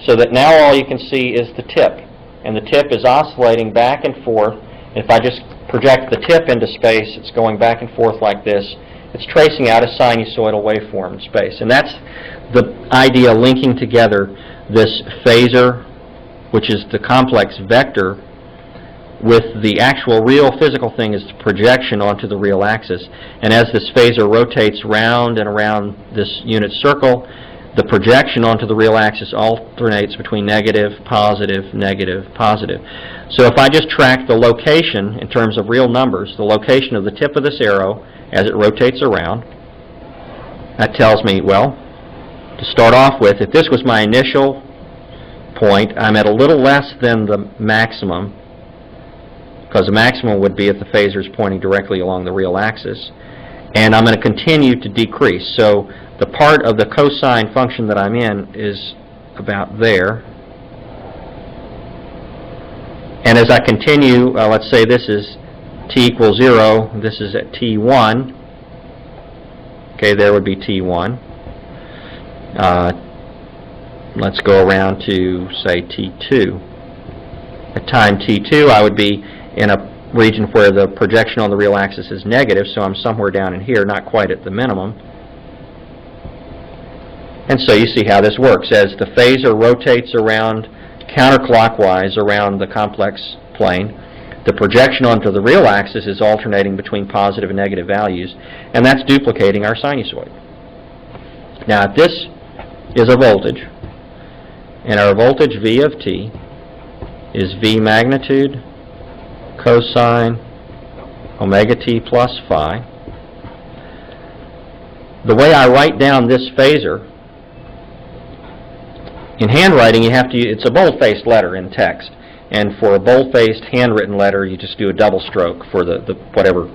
[SPEAKER 1] so that now all you can see is the tip. And the tip is oscillating back and forth. If I just project the tip into space, it's going back and forth like this. It's tracing out a sinusoidal waveform in space. And that's the idea, linking together this phasor, which is the complex vector, with the actual real physical thing is the projection onto the real axis. And as this phasor rotates round and around this unit circle, the projection onto the real axis alternates between negative, positive, negative, positive. So if I just track the location in terms of real numbers, the location of the tip of this arrow as it rotates around, that tells me, well, to start off with, if this was my initial point, I'm at a little less than the maximum, because the maximum would be if the phasor is pointing directly along the real axis. And I'm going to continue to decrease. So the part of the cosine function that I'm in is about there. And as I continue, let's say this is t equals 0, this is at t1. Okay, there would be t1. Let's go around to, say, t2. At time t2, I would be in a region where the projection on the real axis is negative, so I'm somewhere down in here, not quite at the minimum. And so you see how this works. As the phasor rotates around counterclockwise around the complex plane, the projection onto the real axis is alternating between positive and negative values, and that's duplicating our sinusoid. Now if this is a voltage, and our voltage V of t is V magnitude cosine omega t plus phi. The way I write down this phasor, in handwriting you have to, it's a bold-faced letter in text, and for a bold-faced handwritten letter you just do a double stroke for the whatever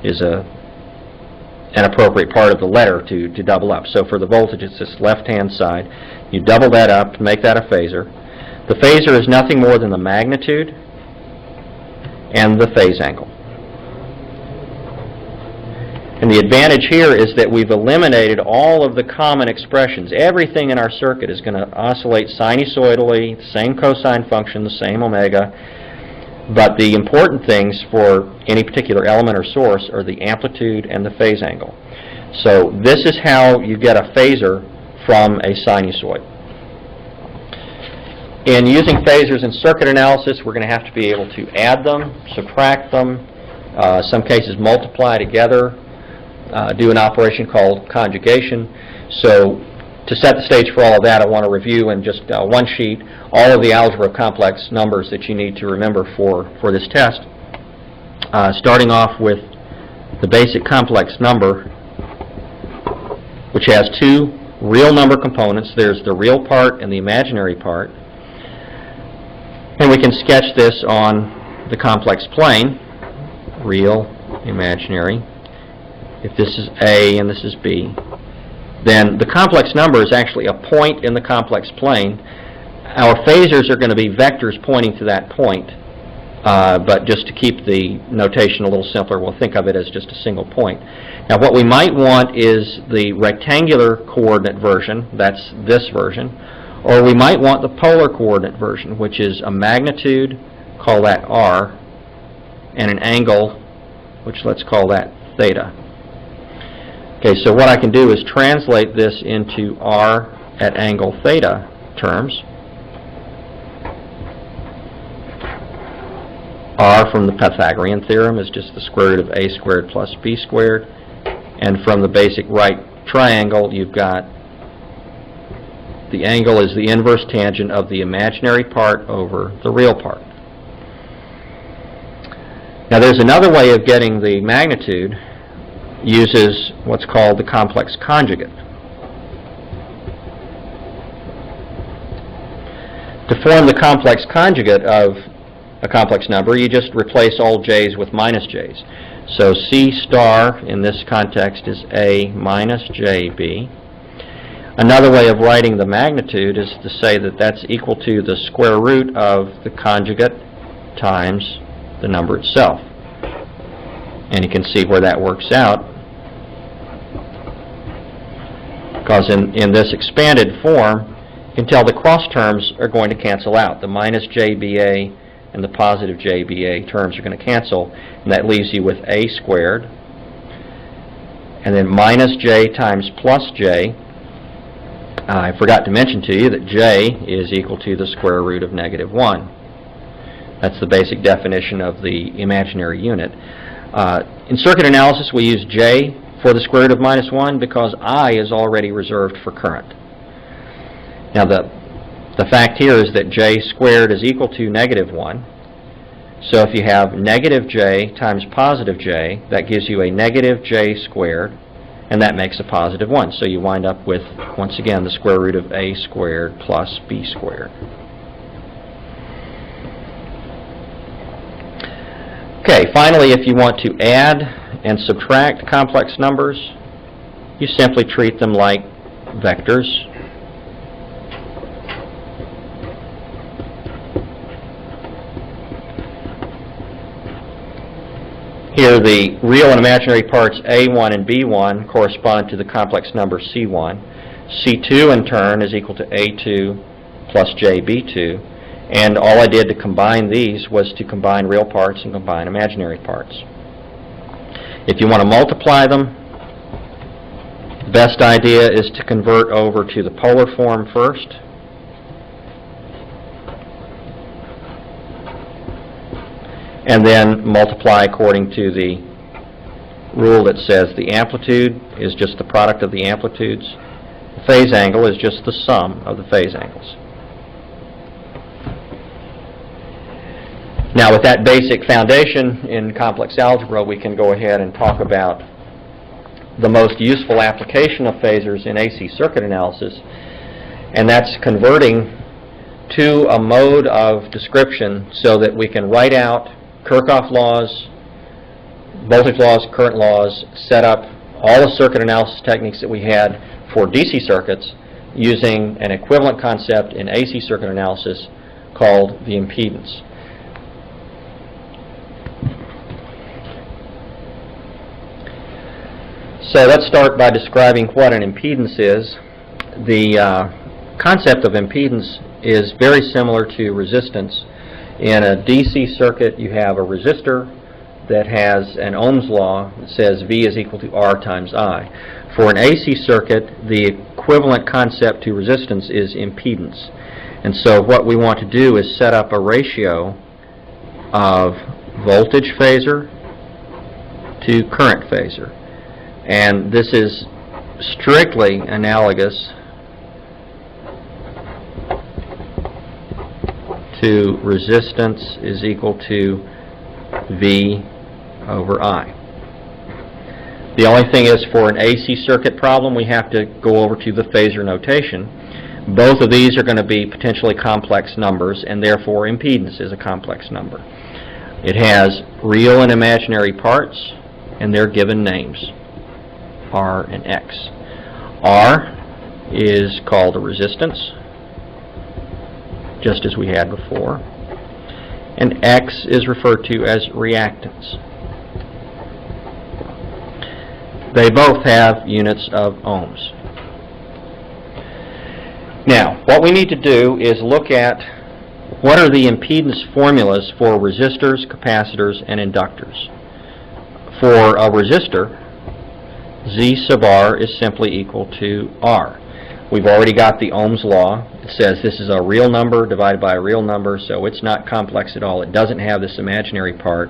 [SPEAKER 1] is an appropriate part of the letter to double up. So for the voltage, it's this left-hand side. You double that up to make that a phasor. The phasor is nothing more than the magnitude and the phase angle. And the advantage here is that we've eliminated all of the common expressions. Everything in our circuit is going to oscillate sinusoidally, the same cosine function, the same omega. But the important things for any particular element or source are the amplitude and the phase angle. So this is how you get a phasor from a sinusoid. In using phasors in circuit analysis, we're going to have to be able to add them, subtract them, some cases multiply together, do an operation called conjugation. So to set the stage for all of that, I want to review in just one sheet all of the algebra of complex numbers that you need to remember for this test. Starting off with the basic complex number, which has two real number components. There's the real part and the imaginary part. And we can sketch this on the complex plane, real, imaginary. If this is A and this is B, then the complex number is actually a point in the complex plane. Our phasors are going to be vectors pointing to that point, but just to keep the notation a little simpler, we'll think of it as just a single point. Now what we might want is the rectangular coordinate version, that's this version, or we might want the polar coordinate version, which is a magnitude, call that r, and an angle, which let's call that theta. Okay, so what I can do is translate this into r at angle theta terms. R from the Pythagorean theorem is just the square root of a squared plus b squared. And from the basic right triangle, you've got the angle is the inverse tangent of the imaginary part over the real part. Now there's another way of getting the magnitude, uses what's called the complex conjugate. To form the complex conjugate of a complex number, you just replace all j's with minus j's. So C star in this context is A minus JB. Another way of writing the magnitude is to say that that's equal to the square root of the conjugate times the number itself. And you can see where that works out, because in this expanded form, you can tell the cross terms are going to cancel out. The minus JBA and the positive JBA terms are going to cancel, and that leaves you with a squared, and then minus j times plus j. I forgot to mention to you that j is equal to the square root of negative 1. That's the basic definition of the imaginary unit. In circuit analysis, we use j for the square root of minus 1 because I is already reserved for current. Now the fact here is that j squared is equal to negative 1. So if you have negative j times positive j, that gives you a negative j squared, and that makes a positive 1. So you wind up with, once again, the square root of a squared plus b squared. Okay, finally, if you want to add and subtract complex numbers, you simply treat them like vectors. Here the real and imaginary parts A1 and B1 correspond to the complex number C1. C2 in turn is equal to A2 plus JB2. And all I did to combine these was to combine real parts and combine imaginary parts. If you want to multiply them, the best idea is to convert over to the polar form first. And then multiply according to the rule that says the amplitude is just the product of the amplitudes. The phase angle is just the sum of the phase angles. Now with that basic foundation in complex algebra, we can go ahead and talk about the most useful application of phasors in AC circuit analysis, and that's converting to a mode of description so that we can write out Kirchhoff laws, voltage laws, current laws, set up all the circuit analysis techniques that we had for DC circuits using an equivalent concept in AC circuit analysis called the impedance. So let's start by describing what an impedance is. The concept of impedance is very similar to resistance. In a DC circuit, you have a resistor that has an Ohm's law that says V is equal to R times I. For an AC circuit, the equivalent concept to resistance is impedance. And so what we want to do is set up a ratio of voltage phasor to current phasor. And this is strictly analogous to resistance is equal to V over I. The only thing is, for an AC circuit problem, we have to go over to the phasor notation. Both of these are going to be potentially complex numbers, and therefore impedance is a complex number. It has real and imaginary parts, and they're given names, R and X. R is called a resistance, just as we had before, and X is referred to as reactance. They both have units of ohms. Now, what we need to do is look at what are the impedance formulas for resistors, capacitors, and inductors. For a resistor, Z sub R is simply equal to R. We've already got the Ohm's law. It says this is a real number divided by a real number, so it's not complex at all. It doesn't have this imaginary part.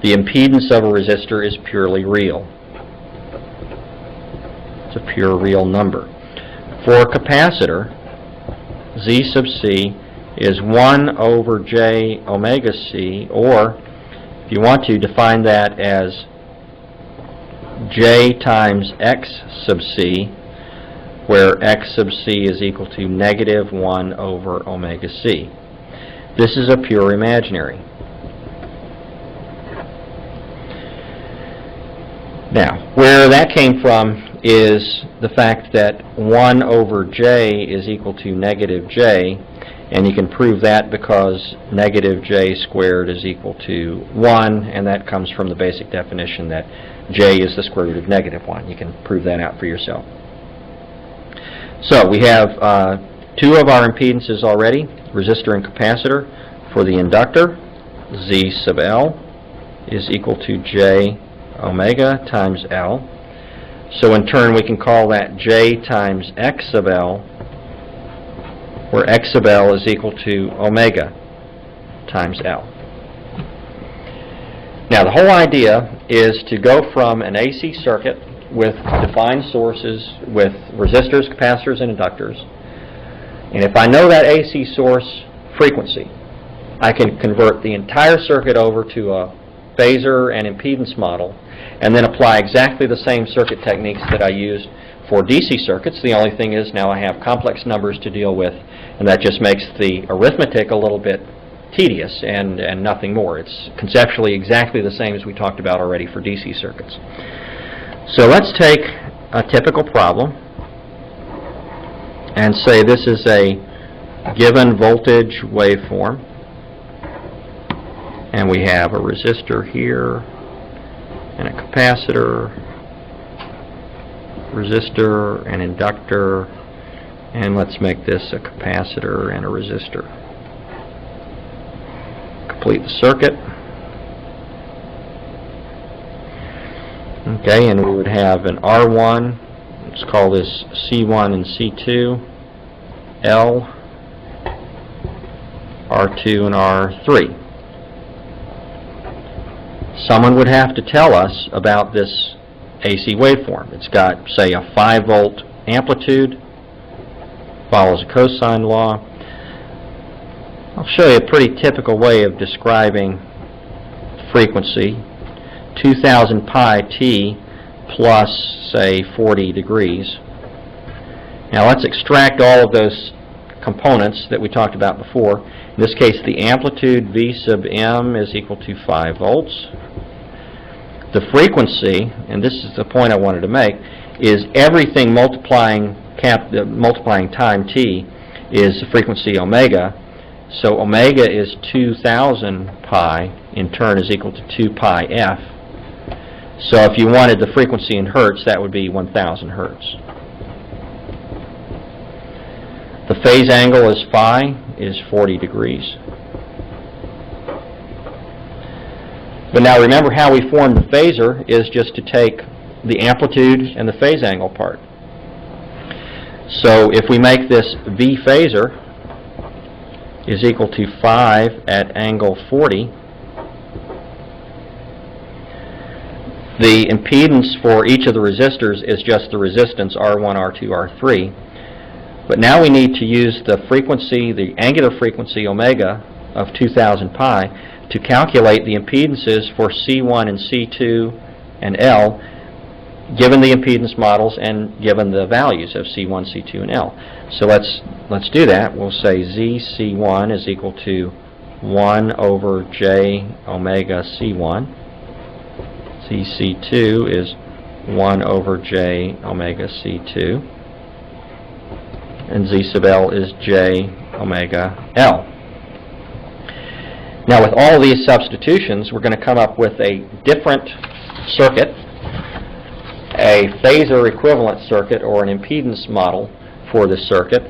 [SPEAKER 1] The impedance of a resistor is purely real. It's a pure real number. For a capacitor, Z sub C is 1 over J omega C, or if you want to define that as J times X sub C, where X sub C is equal to negative 1 over omega C. This is a pure imaginary. Now, where that came from is the fact that 1 over J is equal to negative J, and you can prove that because negative J squared is equal to 1, and that comes from the basic definition that J is the square root of negative 1. You can prove that out for yourself. So we have two of our impedances already, resistor and capacitor. For the inductor, Z sub L is equal to J omega times L. So in turn we can call that J times X sub L, where X sub L is equal to omega times L. Now the whole idea is to go from an AC circuit with defined sources with resistors, capacitors, and inductors, and if I know that AC source frequency, I can convert the entire circuit over to a phasor and impedance model and then apply exactly the same circuit techniques that I used for DC circuits. The only thing is now I have complex numbers to deal with, and that just makes the arithmetic a little bit tedious and nothing more. It's conceptually exactly the same as we talked about already for DC circuits. So let's take a typical problem and say this is a given voltage waveform, and we have a resistor here and a capacitor, resistor and inductor, and let's make this a capacitor and a resistor. Complete the circuit. Okay, and we would have an R1, let's call this C1 and C2, L, R2 and R3. Someone would have to tell us about this AC waveform. It's got, say, a 5-volt amplitude, follows a cosine law. I'll show you a pretty typical way of describing frequency. 2000 pi t plus, say, 40 degrees. Now let's extract all of those components that we talked about before. In this case, the amplitude V sub m is equal to 5 volts. The frequency, and this is the point I wanted to make, is everything multiplying time t is the frequency omega. So omega is 2000 pi, in turn is equal to 2 pi f. So if you wanted the frequency in hertz, that would be 1000 hertz. The phase angle is phi, is 40 degrees. But now remember how we formed the phasor is just to take the amplitude and the phase angle part. So if we make this V phasor is equal to 5 at angle 40, the impedance for each of the resistors is just the resistance R1, R2, R3. But now we need to use the frequency, the angular frequency omega of 2000 pi to calculate the impedances for C1 and C2 and L given the impedance models and given the values of C1, C2, and L. So let's do that. We'll say ZC1 is equal to 1 over J omega C1. ZC2 is 1 over J omega C2. and Z sub L is J omega L. Now, with all these substitutions, we're going to come up with a different circuit, a phasor equivalent circuit, or an impedance model for this circuit.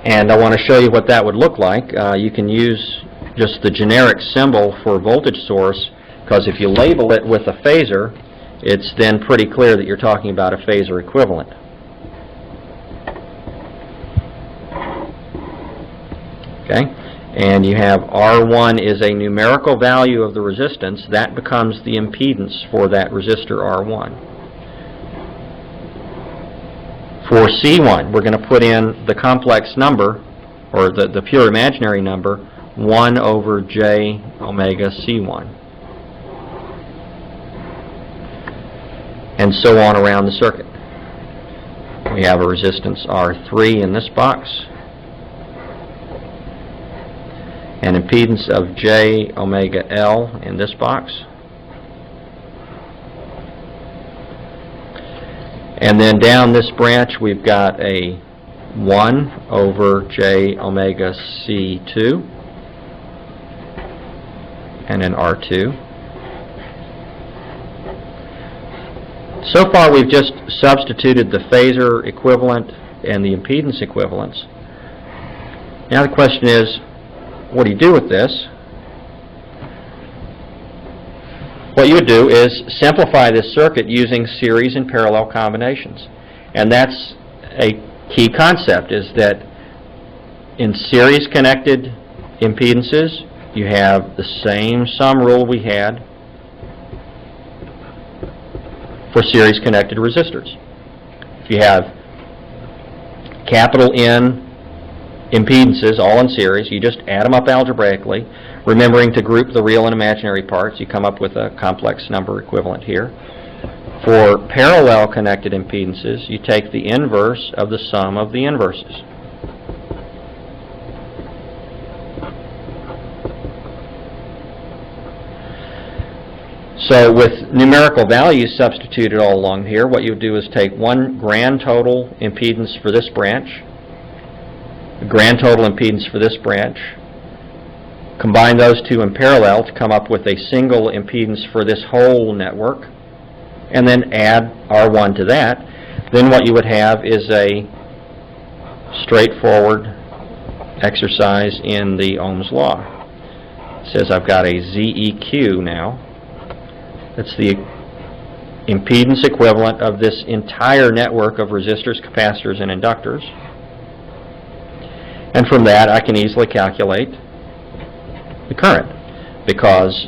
[SPEAKER 1] And I want to show you what that would look like. You can use just the generic symbol for voltage source, because if you label it with a phasor, it's then pretty clear that you're talking about a phasor equivalent. Okay? And you have R1 is a numerical value of the resistance. That becomes the impedance for that resistor R1. For C1, we're going to put in the complex number, or the pure imaginary number, 1 over J omega C1. And so on around the circuit. We have a resistance R3 in this box, an impedance of J omega L in this box, and then down this branch we've got a 1 over J omega C2 and an R2. So far we've just substituted the phasor equivalent and the impedance equivalents. Now the question is, what do you do with this? What you would do is simplify this circuit using series and parallel combinations. And that's a key concept, is that in series connected impedances you have the same sum rule we had for series connected resistors. If you have capital N impedances all in series, you just add them up algebraically, remembering to group the real and imaginary parts. You come up with a complex number equivalent here. For parallel connected impedances, you take the inverse of the sum of the inverses. So with numerical values substituted all along here, what you would do is take one grand total impedance for this branch, the grand total impedance for this branch, combine those two in parallel to come up with a single impedance for this whole network, and then add R1 to that. Then what you would have is a straightforward exercise in the Ohm's law. It says I've got a ZEQ now. That's the impedance equivalent of this entire network of resistors, capacitors, and inductors. And from that, I can easily calculate the current, because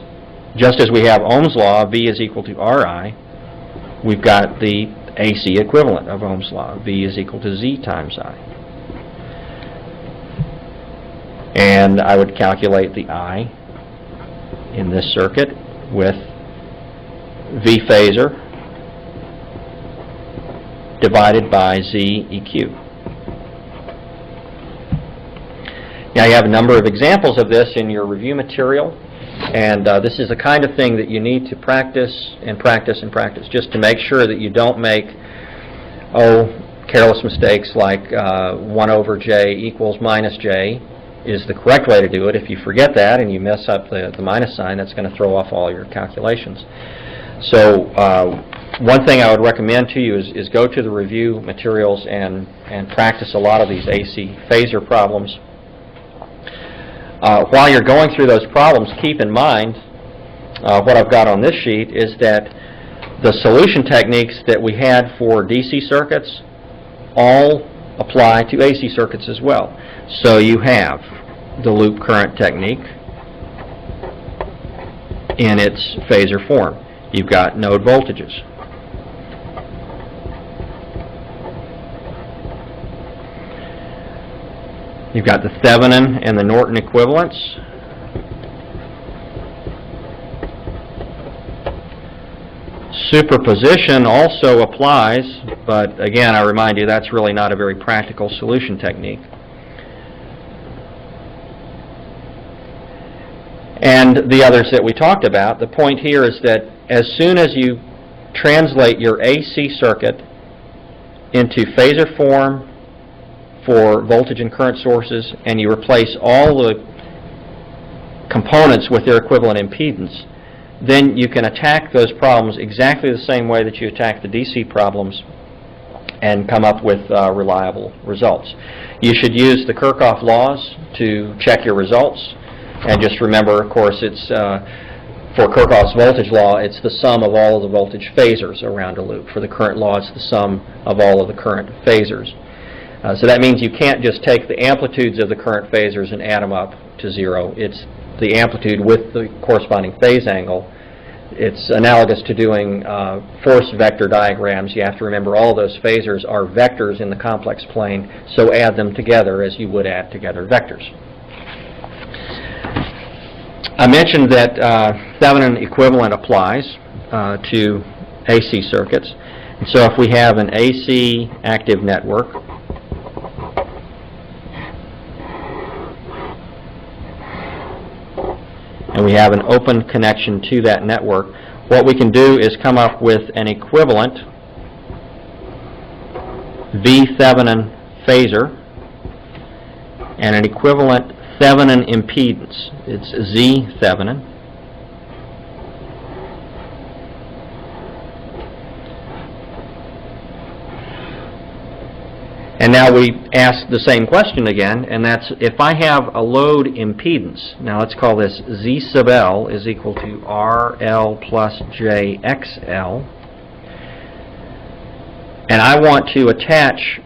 [SPEAKER 1] just as we have Ohm's law, V is equal to Ri, we've got the AC equivalent of Ohm's law, V is equal to Z times I. And I would calculate the I in this circuit with V phasor divided by ZEQ. Now you have a number of examples of this in your review material, and this is the kind of thing that you need to practice and practice and practice, just to make sure that you don't make careless mistakes like 1 over J equals minus J is the correct way to do it. If you forget that and you mess up the minus sign, that's going to throw off all your calculations. So one thing I would recommend to you is go to the review materials and practice a lot of these AC phasor problems. While you're going through those problems, keep in mind what I've got on this sheet is that the solution techniques that we had for DC circuits all apply to AC circuits as well. So you have the loop current technique in its phasor form. You've got node voltages. You've got the Thevenin and the Norton equivalents. Superposition also applies, but again, I remind you that's really not a very practical solution technique. And the others that we talked about, the point here is that as soon as you translate your AC circuit into phasor form for voltage and current sources, and you replace all the components with their equivalent impedance, then you can attack those problems exactly the same way that you attack the DC problems and come up with reliable results. You should use the Kirchhoff laws to check your results, and just remember, of course, it's for Kirchhoff's voltage law, it's the sum of all of the voltage phasors around a loop. For the current law, it's the sum of all of the current phasors. So that means you can't just take the amplitudes of the current phasors and add them up to 0. It's the amplitude with the corresponding phase angle. It's analogous to doing force vector diagrams. You have to remember all of those phasors are vectors in the complex plane, so add them together as you would add together vectors. I mentioned that Thevenin equivalent applies to AC circuits. And so if we have an AC active network, and we have an open connection to that network, what we can do is come up with an equivalent V Thevenin phasor and an equivalent Thevenin impedance. It's Z Thevenin. And now we ask the same question again, and that's if I have a load impedance. Now let's call this Z sub L is equal to RL plus JXL. And I want to attach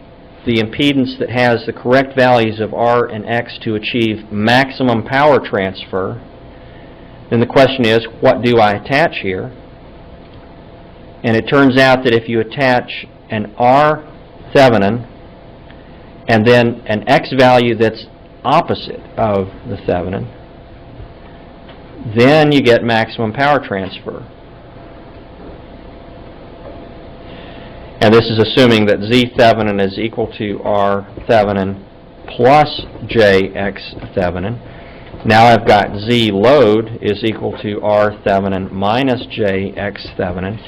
[SPEAKER 1] the impedance that has the correct values of R and X to achieve maximum power transfer. Then the question is, what do I attach here? And it turns out that if you attach an R Thevenin and then an X value that's opposite of the Thevenin, then you get maximum power transfer. And this is assuming that Z Thevenin is equal to R Thevenin plus JX Thevenin. Now I've got Z load is equal to R Thevenin minus JX Thevenin.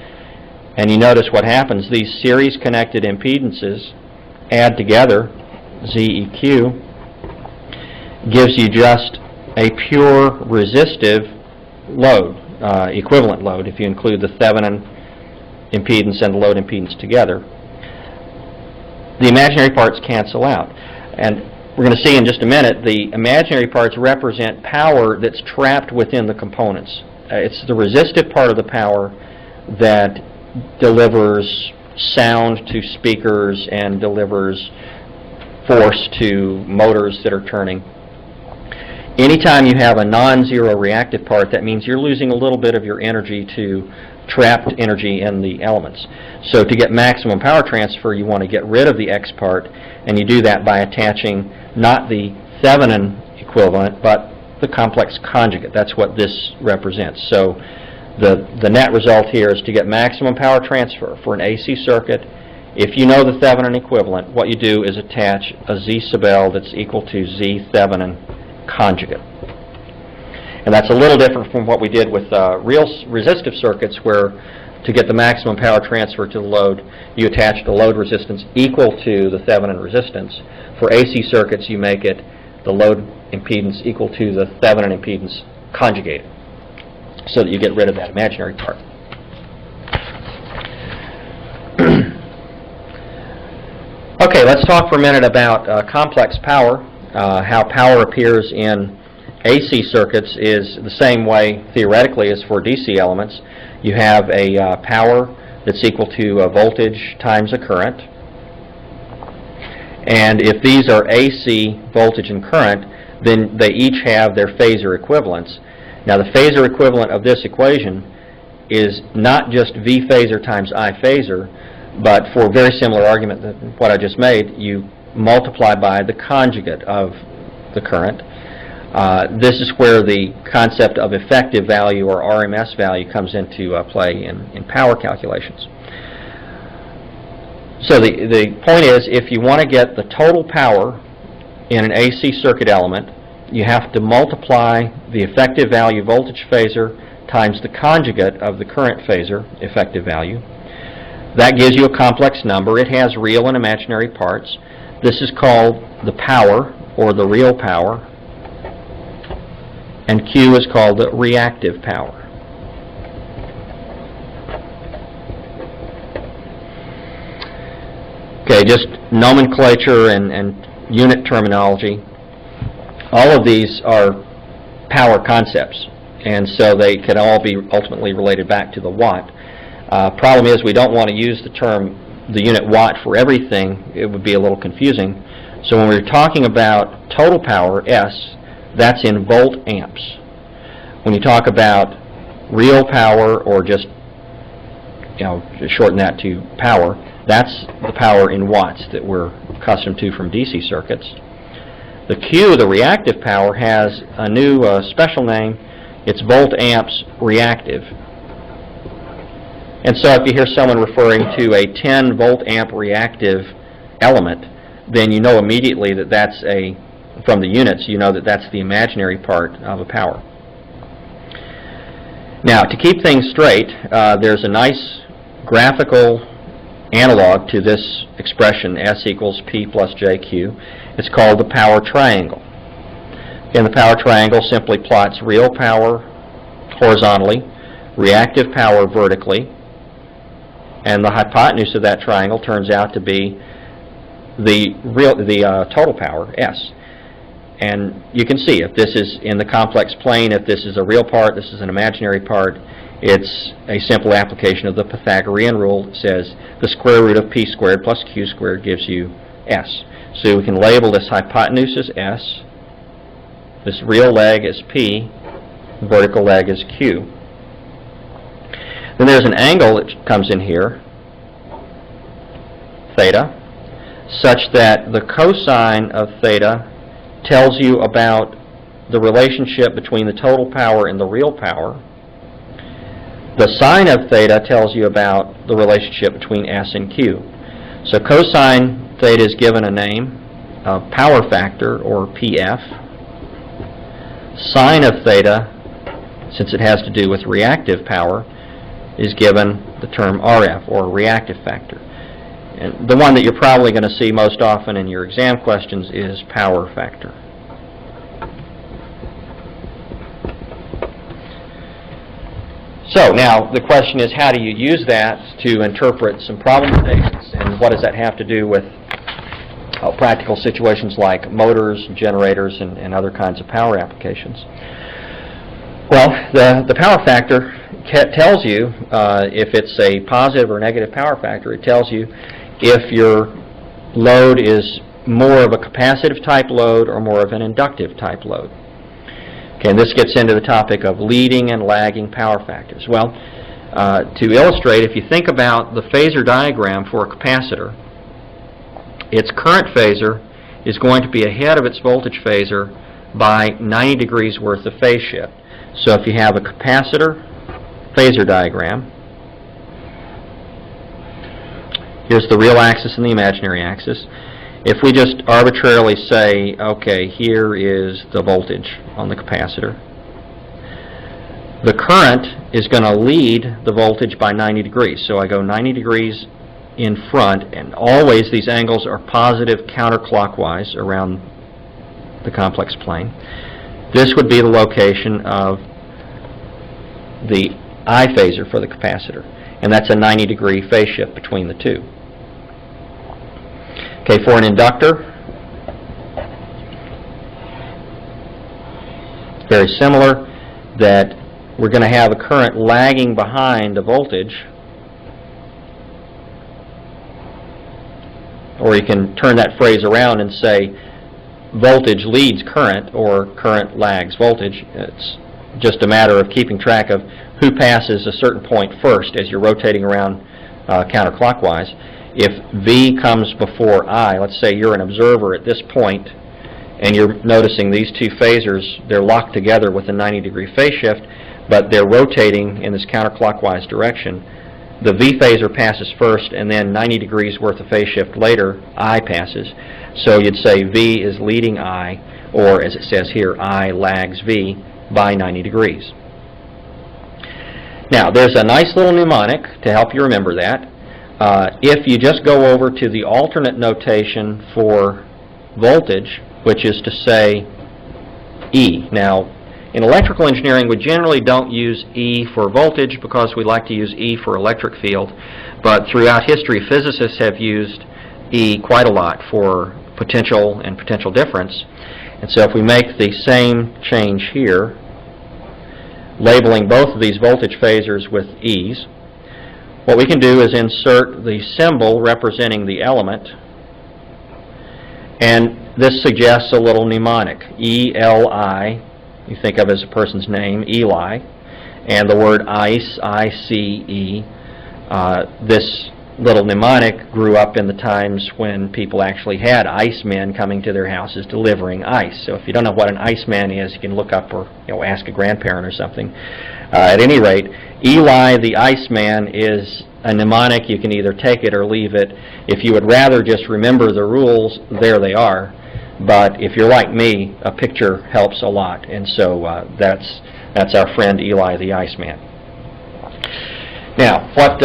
[SPEAKER 1] And you notice what happens. These series connected impedances add together, ZEQ, gives you just a pure resistive load, equivalent load, if you include the Thevenin impedance and the load impedance together. The imaginary parts cancel out. And we're going to see in just a minute, the imaginary parts represent power that's trapped within the components. It's the resistive part of the power that delivers sound to speakers and delivers force to motors that are turning. Anytime you have a non-zero reactive part, that means you're losing a little bit of your energy to trapped energy in the elements. So to get maximum power transfer, you want to get rid of the X part, and you do that by attaching not the Thevenin equivalent, but the complex conjugate. That's what this represents. So the net result here is to get maximum power transfer for an AC circuit. If you know the Thevenin equivalent, what you do is attach a Z sub L that's equal to Z Thevenin conjugate. And that's a little different from what we did with real resistive circuits, where to get the maximum power transfer to the load, you attach the load resistance equal to the Thevenin resistance. For AC circuits, you make it the load impedance equal to the Thevenin impedance conjugated, so that you get rid of that imaginary part. Okay, let's talk for a minute about complex power. How power appears in AC circuits is the same way, theoretically, as for DC elements. You have a power that's equal to a voltage times a current. And if these are AC voltage and current, then they each have their phasor equivalents. Now, the phasor equivalent of this equation is not just V phasor times I phasor, but for a very similar argument to what I just made, you multiply by the conjugate of the current. This is where the concept of effective value or RMS value comes into play in power calculations. So the point is, if you want to get the total power in an AC circuit element, you have to multiply the effective value voltage phasor times the conjugate of the current phasor effective value. That gives you a complex number. It has real and imaginary parts. This is called the power, or the real power, and Q is called the reactive power. Okay, just nomenclature and unit terminology. All of these are power concepts, and so they can all be ultimately related back to the watt. Problem is, we don't want to use the unit watt for everything. It would be a little confusing. So when we're talking about total power, S, that's in volt amps. When you talk about real power, or just shorten that to power, that's the power in watts that we're accustomed to from DC circuits. The Q, the reactive power, has a new special name. It's volt amps reactive. And so if you hear someone referring to a 10 volt amp reactive element, then you know immediately that that's from the units, you know that that's the imaginary part of a power. Now, to keep things straight, there's a nice graphical analog to this expression, S equals P plus JQ. It's called the power triangle. And the power triangle simply plots real power horizontally, reactive power vertically, and the hypotenuse of that triangle turns out to be the total power, S. And you can see if this is in the complex plane, if this is a real part, this is an imaginary part, it's a simple application of the Pythagorean rule. It says the square root of P squared plus Q squared gives you S. So we can label this hypotenuse as S, this real leg as P, the vertical leg as Q. Then there's an angle that comes in here, theta, such that the cosine of theta tells you about the relationship between the total power and the real power. The sine of theta tells you about the relationship between S and Q. So cosine theta is given a name, power factor, or PF. Sine of theta, since it has to do with reactive power, is given the term RF, or reactive factor. And the one that you're probably going to see most often in your exam questions is power factor. So now the question is, how do you use that to interpret some problem statements, and what does that have to do with practical situations like motors, generators, and other kinds of power applications? Well, the power factor tells you if it's a positive or negative power factor. It tells you if your load is more of a capacitive type load or more of an inductive type load. Okay, and this gets into the topic of leading and lagging power factors. Well, to illustrate, if you think about the phasor diagram for a capacitor, its current phasor is going to be ahead of its voltage phasor by 90 degrees worth of phase shift. So if you have a capacitor phasor diagram, here's the real axis and the imaginary axis. If we just arbitrarily say, okay, here is the voltage on the capacitor, the current is going to lead the voltage by 90 degrees. So I go 90 degrees in front, and always these angles are positive counterclockwise around the complex plane. This would be the location of the I phasor for the capacitor, and that's a 90 degree phase shift between the two. Okay, for an inductor, very similar, that we're going to have a current lagging behind a voltage, or you can turn that phrase around and say voltage leads current or current lags voltage. It's just a matter of keeping track of who passes a certain point first as you're rotating around counterclockwise. If V comes before I, let's say you're an observer at this point and you're noticing these two phasors, they're locked together with a 90 degree phase shift, but they're rotating in this counterclockwise direction. The V phasor passes first, and then 90 degrees worth of phase shift later, I passes. So you'd say V is leading I, or as it says here, I lags V by 90 degrees. Now, there's a nice little mnemonic to help you remember that. if you just go over to the alternate notation for voltage, which is to say E. Now, in electrical engineering, we generally don't use E for voltage because we like to use E for electric field, but throughout history, physicists have used E quite a lot for potential and potential difference. And so if we make the same change here, labeling both of these voltage phasors with E's, what we can do is insert the symbol representing the element, and this suggests a little mnemonic, E-L-I, you think of as a person's name, Eli, and the word ice, I-C-E. This little mnemonic grew up in the times when people actually had icemen coming to their houses delivering ice. So if you don't know what an iceman is, you can look up or ask a grandparent or something. At any rate, Eli the Iceman is a mnemonic. You can either take it or leave it. If you would rather just remember the rules, there they are. But if you're like me, a picture helps a lot, and so that's our friend Eli the Iceman. Now, what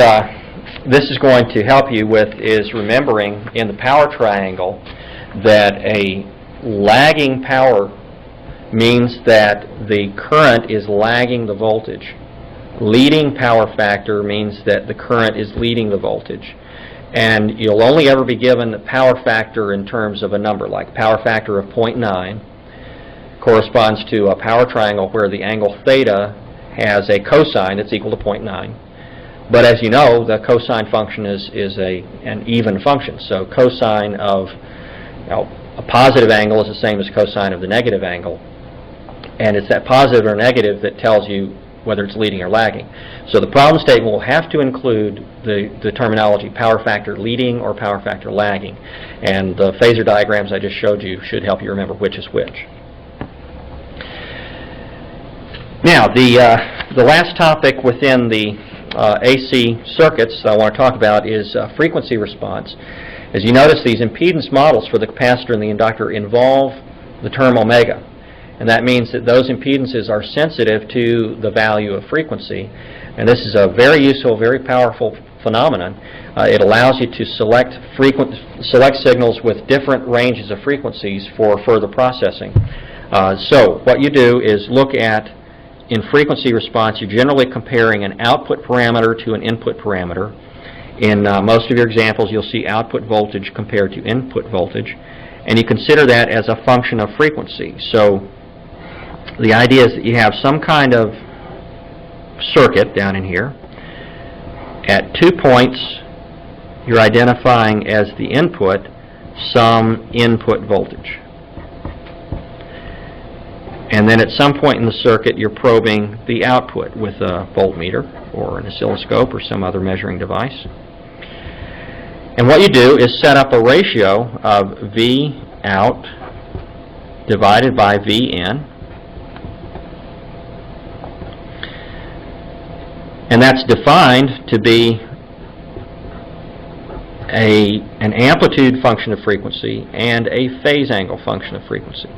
[SPEAKER 1] this is going to help you with is remembering in the power triangle that a lagging power means that the current is lagging the voltage. Leading power factor means that the current is leading the voltage. And you'll only ever be given the power factor in terms of a number, like power factor of 0.9 corresponds to a power triangle where the angle theta has a cosine that's equal to 0.9. But as you know, the cosine function is an even function. So cosine of a positive angle is the same as cosine of the negative angle. And it's that positive or negative that tells you whether it's leading or lagging. So the problem statement will have to include the terminology power factor leading or power factor lagging. And the phasor diagrams I just showed you should help you remember which is which. Now, the last topic within the AC circuits I want to talk about is frequency response. As you notice, these impedance models for the capacitor and the inductor involve the term omega. And that means that those impedances are sensitive to the value of frequency. And this is a very useful, very powerful phenomenon. It allows you to select signals with different ranges of frequencies for further processing. So what you do is look at, in frequency response, you're generally comparing an output parameter to an input parameter. In most of your examples, you'll see output voltage compared to input voltage. And you consider that as a function of frequency. So the idea is that you have some kind of circuit down in here. At 2 points, you're identifying as the input some input voltage. And then at some point in the circuit, you're probing the output with a voltmeter or an oscilloscope or some other measuring device. And what you do is set up a ratio of V out divided by V in. And that's defined to be an amplitude function of frequency and a phase angle function of frequency.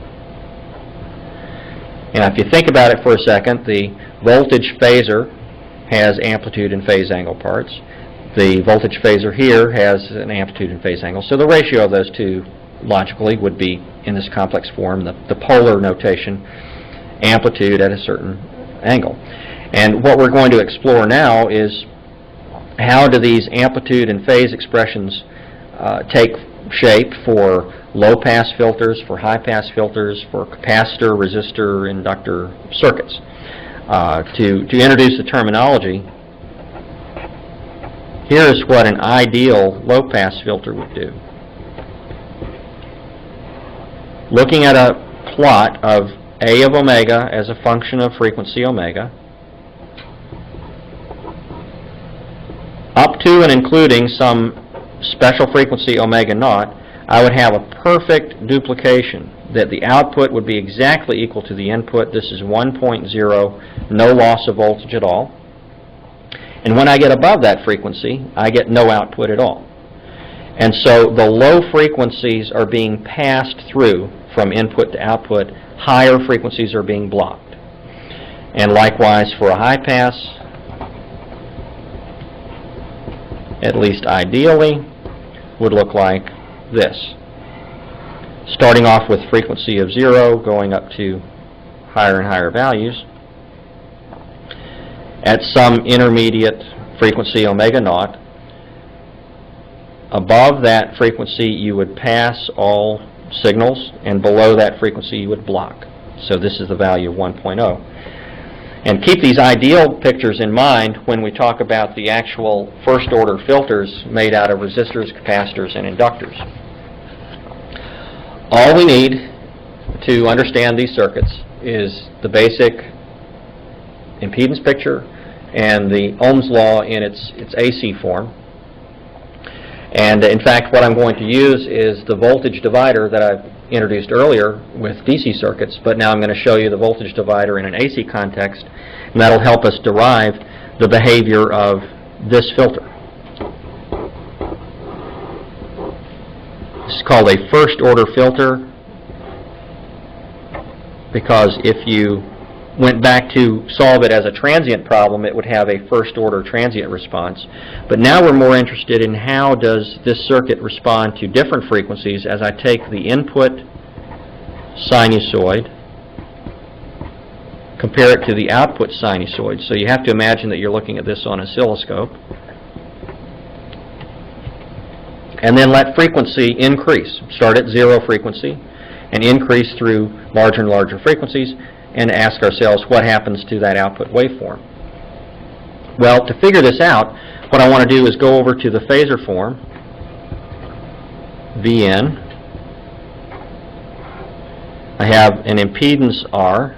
[SPEAKER 1] And if you think about it for a second, the voltage phasor has amplitude and phase angle parts. The voltage phasor here has an amplitude and phase angle. So the ratio of those two, logically, would be in this complex form, the polar notation, amplitude at a certain angle. And what we're going to explore now is how do these amplitude and phase expressions take shape for low-pass filters, for high-pass filters, for capacitor, resistor, inductor circuits. To introduce the terminology, here's what an ideal low-pass filter would do. Looking at a plot of A of omega as a function of frequency omega, up to and including some special frequency omega naught, I would have a perfect duplication that the output would be exactly equal to the input. This is 1.0, no loss of voltage at all. And when I get above that frequency, I get no output at all. And so the low frequencies are being passed through from input to output. Higher frequencies are being blocked. And likewise for a high pass, at least ideally, would look like this. Starting off with frequency of 0, going up to higher and higher values. At some intermediate frequency omega naught, above that frequency you would pass all signals, and below that frequency you would block. So this is the value of 1.0. And keep these ideal pictures in mind when we talk about the actual first-order filters made out of resistors, capacitors, and inductors. All we need to understand these circuits is the basic impedance picture and the Ohm's law in its AC form. And in fact, what I'm going to use is the voltage divider that I've introduced earlier with DC circuits, but now I'm going to show you the voltage divider in an AC context, and that'll help us derive the behavior of this filter. This is called a first-order filter because if you went back to solve it as a transient problem, it would have a first-order transient response. But now we're more interested in how does this circuit respond to different frequencies as I take the input sinusoid, compare it to the output sinusoid. So you have to imagine that you're looking at this on an oscilloscope. And then let frequency increase. Start at 0 frequency and increase through larger and larger frequencies, and ask ourselves what happens to that output waveform. Well, to figure this out, what I want to do is go over to the phasor form, Vn. I have an impedance R,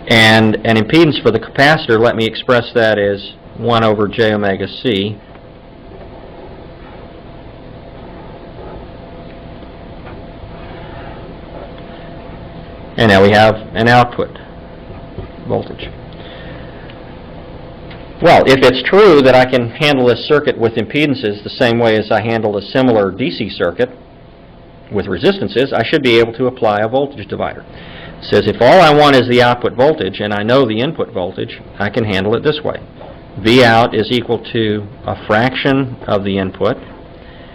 [SPEAKER 1] and an impedance for the capacitor, let me express that as 1 over j omega c. And now we have an output voltage. Well, if it's true that I can handle this circuit with impedances the same way as I handled a similar DC circuit with resistances, I should be able to apply a voltage divider. It says if all I want is the output voltage and I know the input voltage, I can handle it this way. V out is equal to a fraction of the input,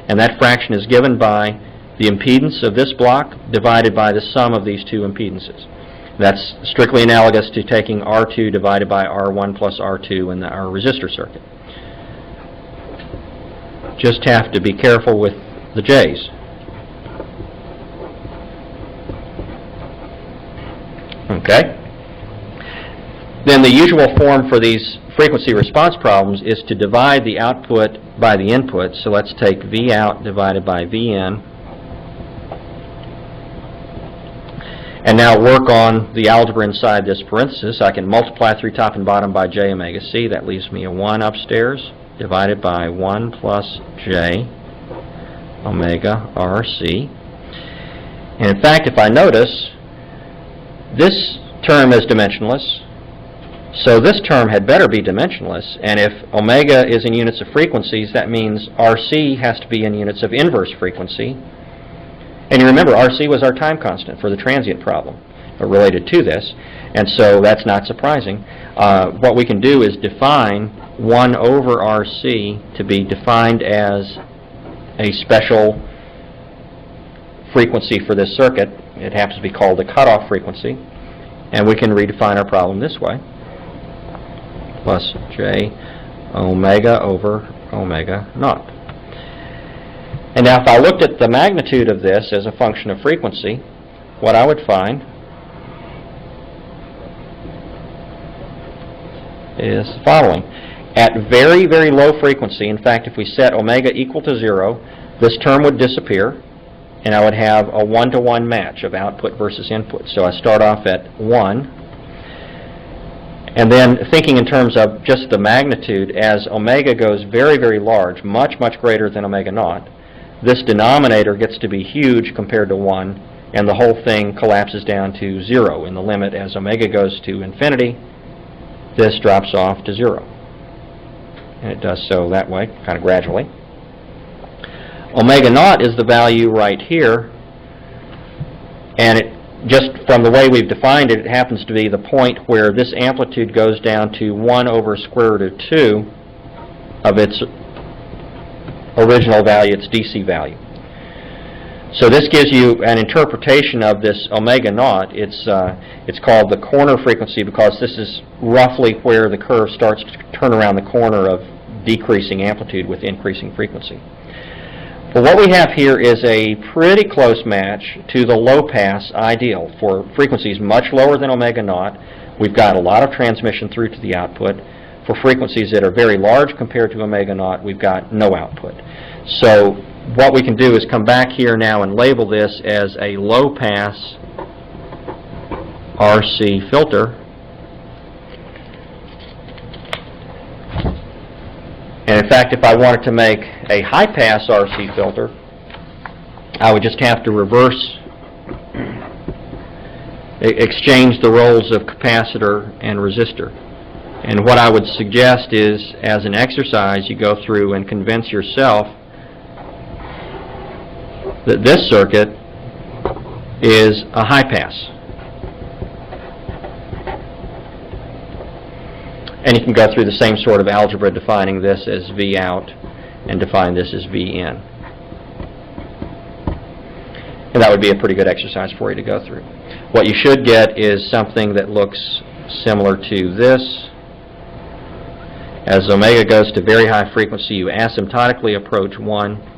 [SPEAKER 1] and that fraction is given by the impedance of this block divided by the sum of these two impedances. That's strictly analogous to taking R2 divided by R1 plus R2 in our resistor circuit. Just have to be careful with the J's. Okay? Then the usual form for these frequency response problems is to divide the output by the input. So let's take V out divided by Vn. And now work on the algebra inside this parenthesis. I can multiply through top and bottom by j omega c. That leaves me a 1 upstairs divided by 1 plus j omega rc. And in fact, if I notice, this term is dimensionless. So this term had better be dimensionless. And if omega is in units of frequencies, that means rc has to be in units of inverse frequency. And you remember, RC was our time constant for the transient problem related to this, and so that's not surprising. What we can do is define 1 over RC to be defined as a special frequency for this circuit. It happens to be called the cutoff frequency, and we can redefine our problem this way. Plus j omega over omega naught. And now if I looked at the magnitude of this as a function of frequency, what I would find is the following. At very, very low frequency, in fact, if we set omega equal to 0, this term would disappear, and I would have a 1-to-1 match of output versus input. So I start off at 1, and then thinking in terms of just the magnitude, as omega goes very, very large, much, much greater than omega naught, this denominator gets to be huge compared to 1, and the whole thing collapses down to 0 in the limit. As omega goes to infinity, this drops off to 0. And it does so that way, kind of gradually. Omega naught is the value right here, and just from the way we've defined it, it happens to be the point where this amplitude goes down to 1 over square root of 2 of its original value, its DC value. So this gives you an interpretation of this omega naught. It's called the corner frequency because this is roughly where the curve starts to turn around the corner of decreasing amplitude with increasing frequency. Well, what we have here is a pretty close match to the low-pass ideal. For frequencies much lower than omega naught, we've got a lot of transmission through to the output. For frequencies that are very large compared to omega naught, we've got no output. So what we can do is come back here now and label this as a low-pass RC filter. And in fact, if I wanted to make a high-pass RC filter, I would just have to exchange the roles of capacitor and resistor. And what I would suggest is, as an exercise, you go through and convince yourself that this circuit is a high-pass. And you can go through the same sort of algebra defining this as V out and define this as V in. And that would be a pretty good exercise for you to go through. What you should get is something that looks similar to this. As omega goes to very high frequency, you asymptotically approach 1.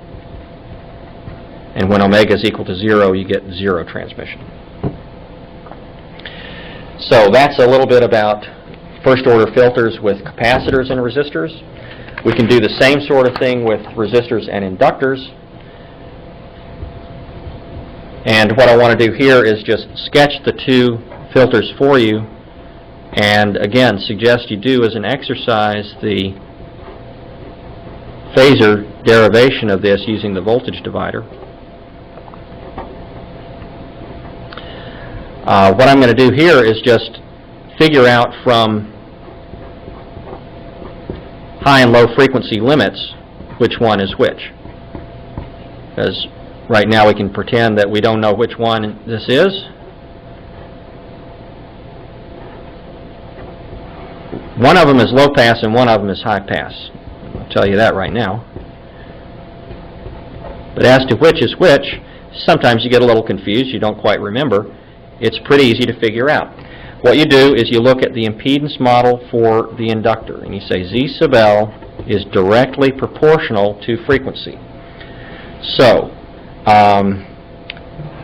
[SPEAKER 1] And when omega is equal to 0, you get 0 transmission. So that's a little bit about first-order filters with capacitors and resistors. We can do the same sort of thing with resistors and inductors. And what I want to do here is just sketch the two filters for you, and again suggest you do as an exercise the phasor derivation of this using the voltage divider. What I'm going to do here is just figure out from high and low frequency limits which one is which. Because right now we can pretend that we don't know which one this is. One of them is low pass and one of them is high pass. I'll tell you that right now. But as to which is which, sometimes you get a little confused, you don't quite remember. It's pretty easy to figure out. What you do is you look at the impedance model for the inductor, and you say Z sub L is directly proportional to frequency. So,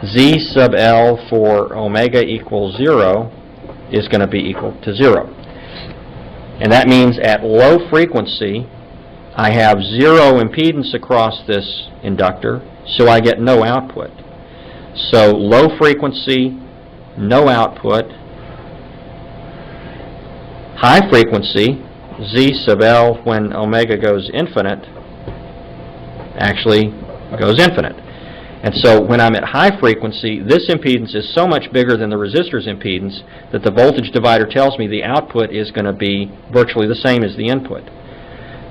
[SPEAKER 1] Z sub L for omega equals 0 is going to be equal to 0. And that means at low frequency, I have 0 impedance across this inductor, so I get no output. So low frequency, no output. High frequency, Z sub L when omega goes infinite, actually goes infinite. And so when I'm at high frequency, this impedance is so much bigger than the resistor's impedance that the voltage divider tells me the output is going to be virtually the same as the input.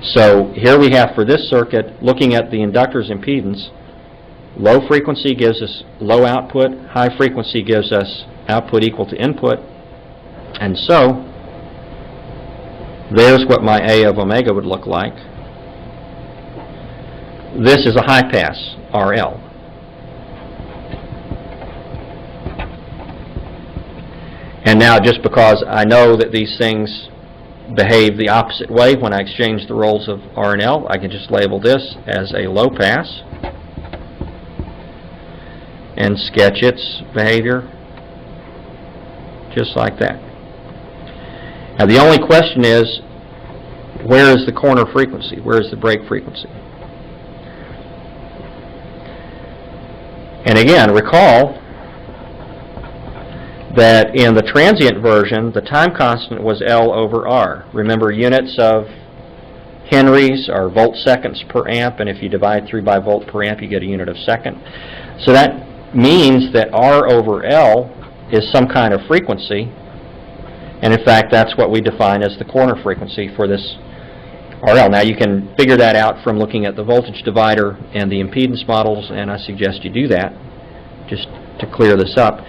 [SPEAKER 1] So here we have for this circuit, looking at the inductor's impedance, low frequency gives us low output, high frequency gives us output equal to input, and so there's what my A of omega would look like. This is a high pass, RL. And now, just because I know that these things behave the opposite way when I exchange the roles of R and L, I can just label this as a low pass and sketch its behavior just like that. Now the only question is, where is the corner frequency? Where is the break frequency? And again, recall that in the transient version, the time constant was L over R. Remember, units of henries are volt seconds per amp, and if you divide through by volt per amp, you get a unit of second. So that means that R over L is some kind of frequency, and in fact, that's what we define as the corner frequency for this RL. Now, you can figure that out from looking at the voltage divider and the impedance models, and I suggest you do that just to clear this up.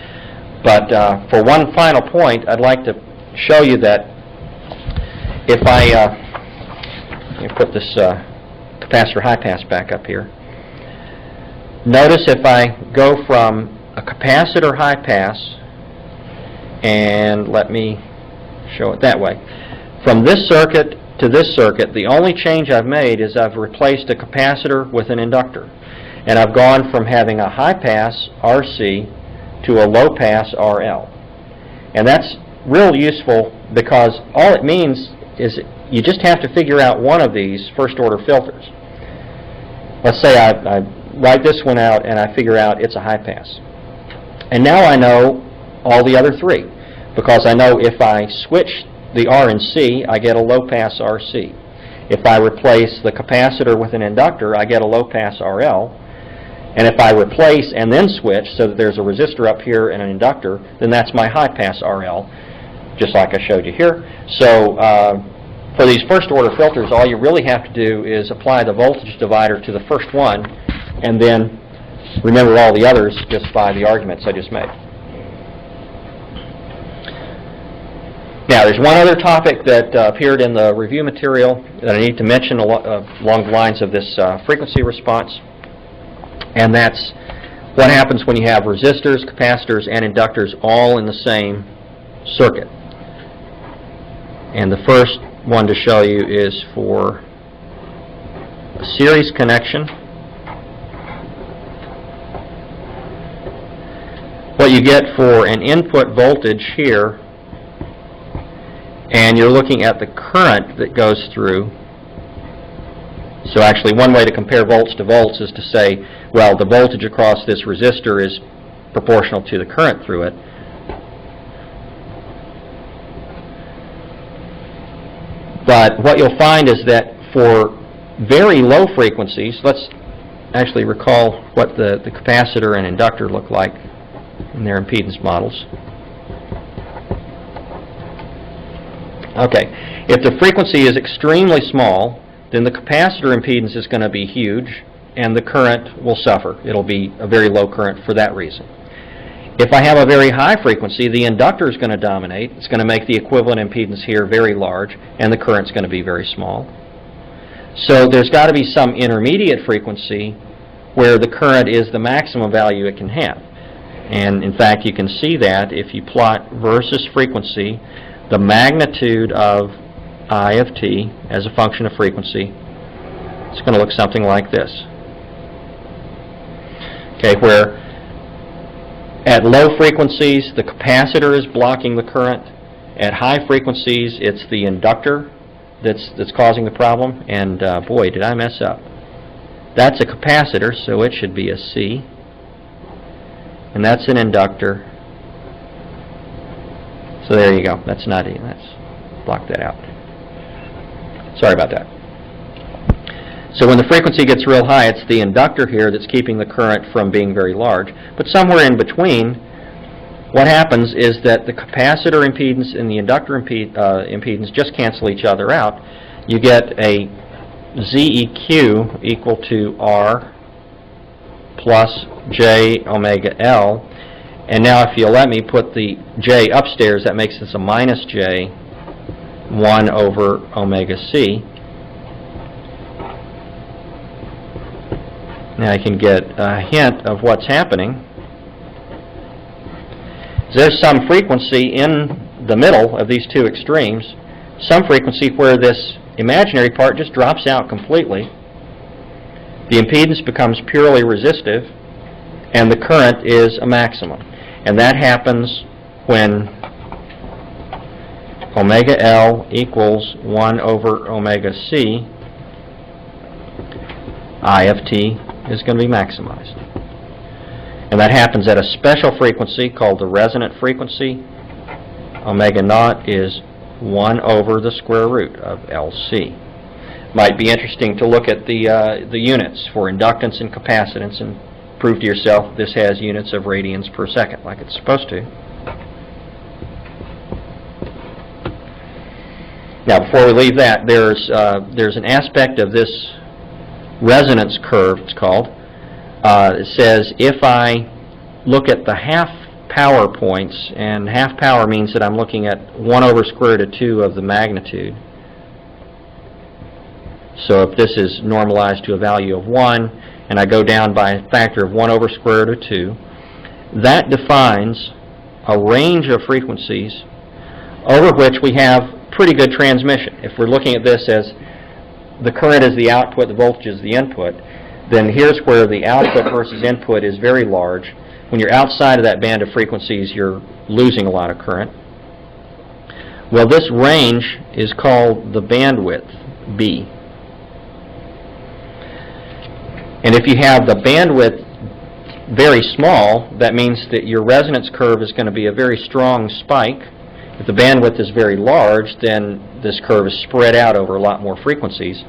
[SPEAKER 1] But for one final point, I'd like to show you that if let me put this capacitor high pass back up here. Notice if I go from a capacitor high pass, and let me show it that way. From this circuit to this circuit, the only change I've made is I've replaced a capacitor with an inductor. And I've gone from having a high pass RC to a low pass RL. And that's real useful because all it means is you just have to figure out one of these first order filters. Let's say I write this one out and I figure out it's a high pass. And now I know all the other three, because I know if I switch the R and C, I get a low pass RC. If I replace the capacitor with an inductor, I get a low pass RL. And if I replace and then switch so that there's a resistor up here and an inductor, then that's my high pass RL, just like I showed you here. So for these first order filters, all you really have to do is apply the voltage divider to the first one, and then remember all the others just by the arguments I just made. Now, there's one other topic that appeared in the review material that I need to mention along the lines of this frequency response, and that's what happens when you have resistors, capacitors, and inductors all in the same circuit. And the first one to show you is for a series connection. What you get for an input voltage here, and you're looking at the current that goes through. So actually one way to compare volts to volts is to say, well, the voltage across this resistor is proportional to the current through it. But what you'll find is that for very low frequencies, let's actually recall what the capacitor and inductor look like in their impedance models. Okay, if the frequency is extremely small, then the capacitor impedance is going to be huge and the current will suffer. It'll be a very low current for that reason. If I have a very high frequency, the inductor is going to dominate. It's going to make the equivalent impedance here very large, and the current's going to be very small. So there's got to be some intermediate frequency where the current is the maximum value it can have. And in fact, you can see that if you plot versus frequency, the magnitude of I of t as a function of frequency, it's going to look something like this. Okay, where at low frequencies, the capacitor is blocking the current. At high frequencies, it's the inductor that's causing the problem. And boy, did I mess up. That's a capacitor, so it should be a C. And that's an inductor. So there you go. That's not E. Let's block that out. Sorry about that. So when the frequency gets real high, it's the inductor here that's keeping the current from being very large. But somewhere in between, what happens is that the capacitor impedance and the inductor impedance just cancel each other out. You get a ZEQ equal to R plus J omega L. And now if you'll let me put the J upstairs, that makes this a minus J 1 over omega C. Now I can get a hint of what's happening. There's some frequency in the middle of these two extremes, some frequency where this imaginary part just drops out completely. The impedance becomes purely resistive, and the current is a maximum. And that happens when omega L equals 1 over omega C, I of t is going to be maximized. And that happens at a special frequency called the resonant frequency. Omega naught is 1 over the square root of LC. Might be interesting to look at the units for inductance and capacitance and prove to yourself this has units of radians per second like it's supposed to. Now before we leave that, there's an aspect of this resonance curve, it's called. It says if I look at the half power points, and half power means that I'm looking at 1 over square root of 2 of the magnitude. So if this is normalized to a value of 1, and I go down by a factor of 1 over square root of 2, that defines a range of frequencies over which we have pretty good transmission. If we're looking at this as the current is the output, the voltage is the input, then here's where the output versus input is very large. When you're outside of that band of frequencies, you're losing a lot of current. Well, this range is called the bandwidth, B. And if you have the bandwidth very small, that means that your resonance curve is going to be a very strong spike. If the bandwidth is very large, then this curve is spread out over a lot more frequencies.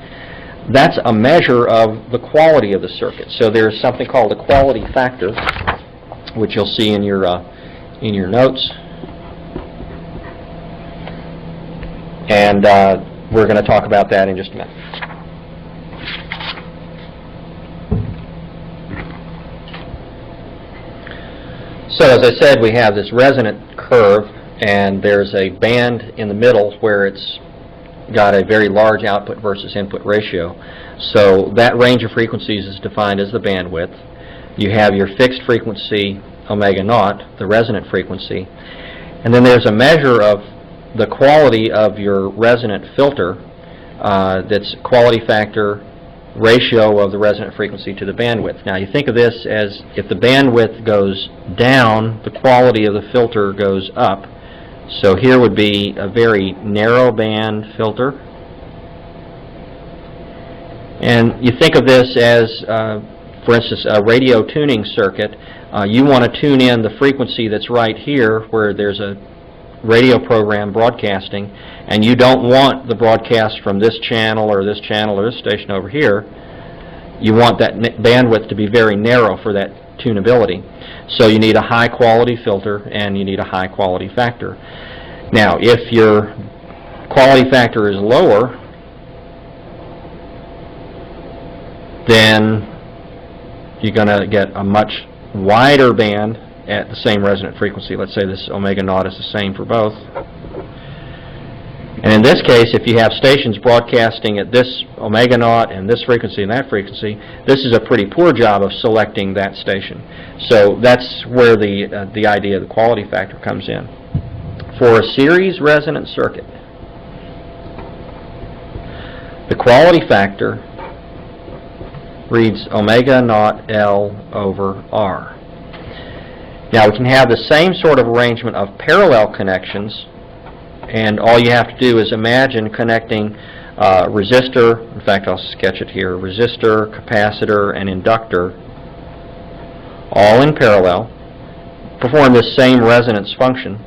[SPEAKER 1] That's a measure of the quality of the circuit. So there's something called a quality factor, which you'll see in your notes. And we're going to talk about that in just a minute. So as I said, we have this resonant curve, and there's a band in the middle where it's got a very large output versus input ratio. So that range of frequencies is defined as the bandwidth. You have your fixed frequency, omega naught, the resonant frequency, and then there's a measure of the quality of your resonant filter, that's quality factor ratio of the resonant frequency to the bandwidth. Now you think of this as if the bandwidth goes down, the quality of the filter goes up. So here would be a very narrow band filter. And you think of this as, for instance, a radio tuning circuit. You want to tune in the frequency that's right here where there's a radio program broadcasting, and you don't want the broadcast from this channel or this channel or this station over here. You want that bandwidth to be very narrow for that tunability. So you need a high quality filter and you need a high quality factor. Now if your quality factor is lower, then you're going to get a much wider band at the same resonant frequency. Let's say this omega naught is the same for both. And in this case, if you have stations broadcasting at this omega naught and this frequency and that frequency, this is a pretty poor job of selecting that station. So that's where the idea of the quality factor comes in. For a series resonant circuit, the quality factor reads omega naught L over R. Now we can have the same sort of arrangement of parallel connections, and all you have to do is imagine connecting resistor, in fact I'll sketch it here, resistor, capacitor, and inductor all in parallel, perform this same resonance function.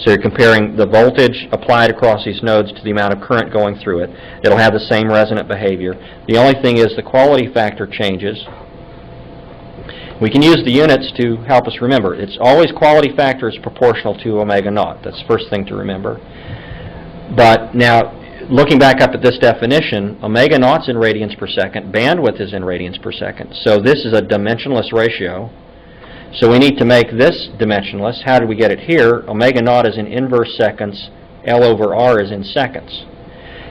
[SPEAKER 1] So you're comparing the voltage applied across these nodes to the amount of current going through it. It'll have the same resonant behavior. The only thing is the quality factor changes. We can use the units to help us remember. It's always quality factor is proportional to omega naught. That's the first thing to remember. But now, looking back up at this definition, omega naught's in radians per second, bandwidth is in radians per second. So this is a dimensionless ratio. So we need to make this dimensionless. How do we get it here? Omega naught is in inverse seconds, L over R is in seconds.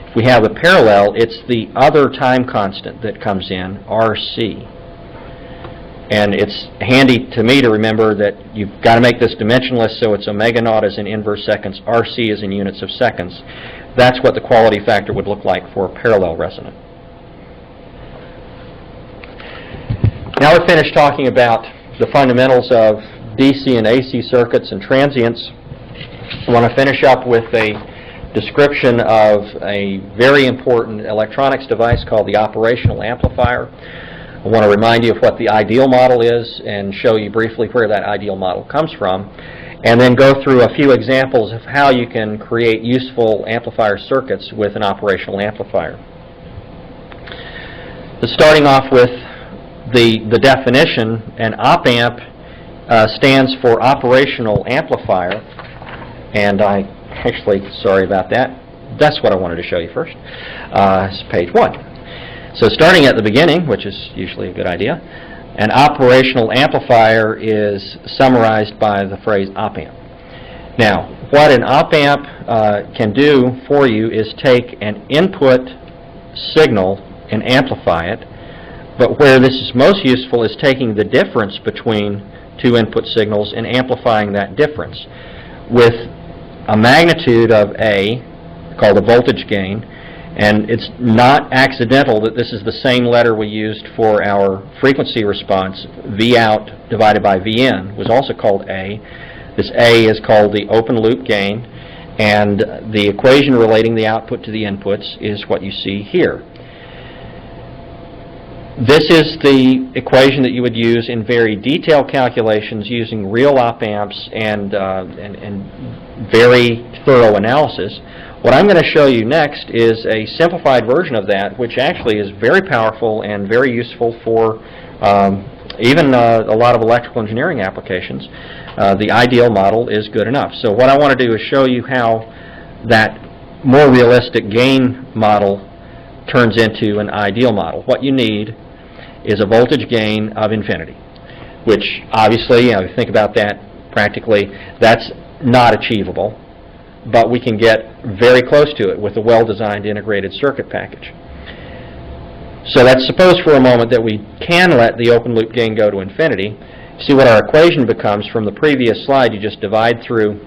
[SPEAKER 1] If we have a parallel, it's the other time constant that comes in, RC. And it's handy to me to remember that you've got to make this dimensionless, so it's omega naught is in inverse seconds, RC is in units of seconds. That's what the quality factor would look like for a parallel resonant. Now we're finished talking about the fundamentals of DC and AC circuits and transients. I want to finish up with a description of a very important electronics device called the operational amplifier. I want to remind you of what the ideal model is and show you briefly where that ideal model comes from, and then go through a few examples of how you can create useful amplifier circuits with an operational amplifier. So starting off with the definition, an op-amp stands for operational amplifier, and sorry about that. That's what I wanted to show you first. It's page 1. So starting at the beginning, which is usually a good idea, An operational amplifier is summarized by the phrase op-amp. Now, what an op-amp can do for you is take an input signal and amplify it, but where this is most useful is taking the difference between two input signals and amplifying that difference with a magnitude of A, called a voltage gain, and it's not accidental that this is the same letter we used for our frequency response. Vout divided by Vn was also called A. This A is called the open loop gain, and the equation relating the output to the inputs is what you see here. This is the equation that you would use in very detailed calculations using real op-amps and very thorough analysis. What I'm going to show you next is a simplified version of that, which actually is very powerful and very useful for even a lot of electrical engineering applications. The ideal model is good enough. So what I want to do is show you how that more realistic gain model turns into an ideal model. What you need is a voltage gain of infinity, which obviously, if you think about that practically, that's not achievable, but we can get very close to it with a well-designed integrated circuit package. So let's suppose for a moment that we can let the open loop gain go to infinity. See what our equation becomes from the previous slide. You just divide through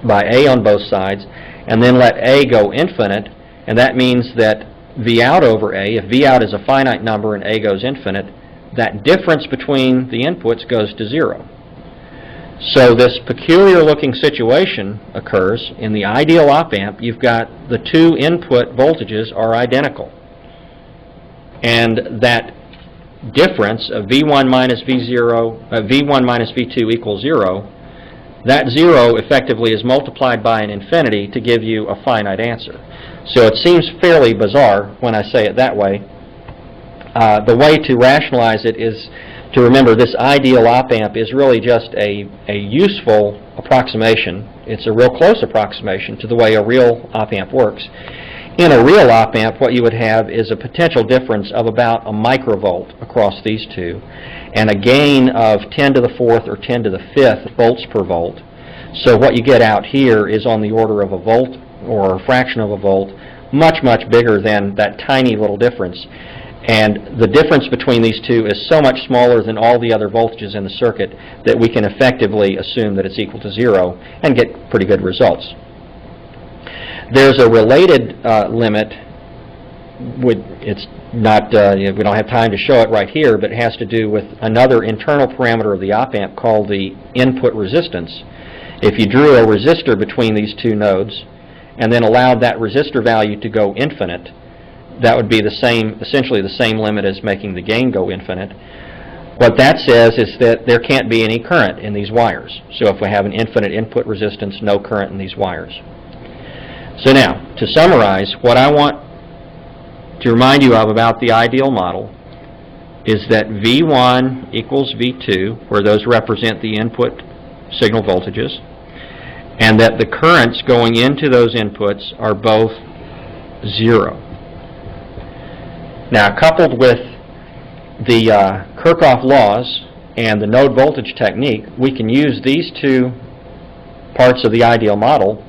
[SPEAKER 1] by A on both sides, and then let A go infinite, and that means that Vout over A, if Vout is a finite number and A goes infinite, that difference between the inputs goes to 0. So this peculiar looking situation occurs. In the ideal op-amp, you've got the two input voltages are identical. And that difference of V1 minus V1 minus V2 equals 0, that 0 effectively is multiplied by an infinity to give you a finite answer. So it seems fairly bizarre when I say it that way. The way to rationalize it is to remember this ideal op-amp is really just a useful approximation. It's a real close approximation to the way a real op-amp works. In a real op-amp, what you would have is a potential difference of about a microvolt across these two, and a gain of 10 to the 4th or 10 to the 5th volts per volt. So what you get out here is on the order of a volt or a fraction of a volt, much, much bigger than that tiny little difference. And the difference between these two is so much smaller than all the other voltages in the circuit that we can effectively assume that it's equal to 0 and get pretty good results. There's a related limit. It's not, we don't have time to show it right here, but it has to do with another internal parameter of the op-amp called the input resistance. If you drew a resistor between these two nodes and then allowed that resistor value to go infinite, that would be the same, essentially the same limit as making the gain go infinite. What that says is that there can't be any current in these wires. So if we have an infinite input resistance, no current in these wires. So now, to summarize, what I want to remind you of about the ideal model is that V1 equals V2, where those represent the input signal voltages, and that the currents going into those inputs are both 0. Now, coupled with the Kirchhoff laws and the node voltage technique, we can use these two parts of the ideal model,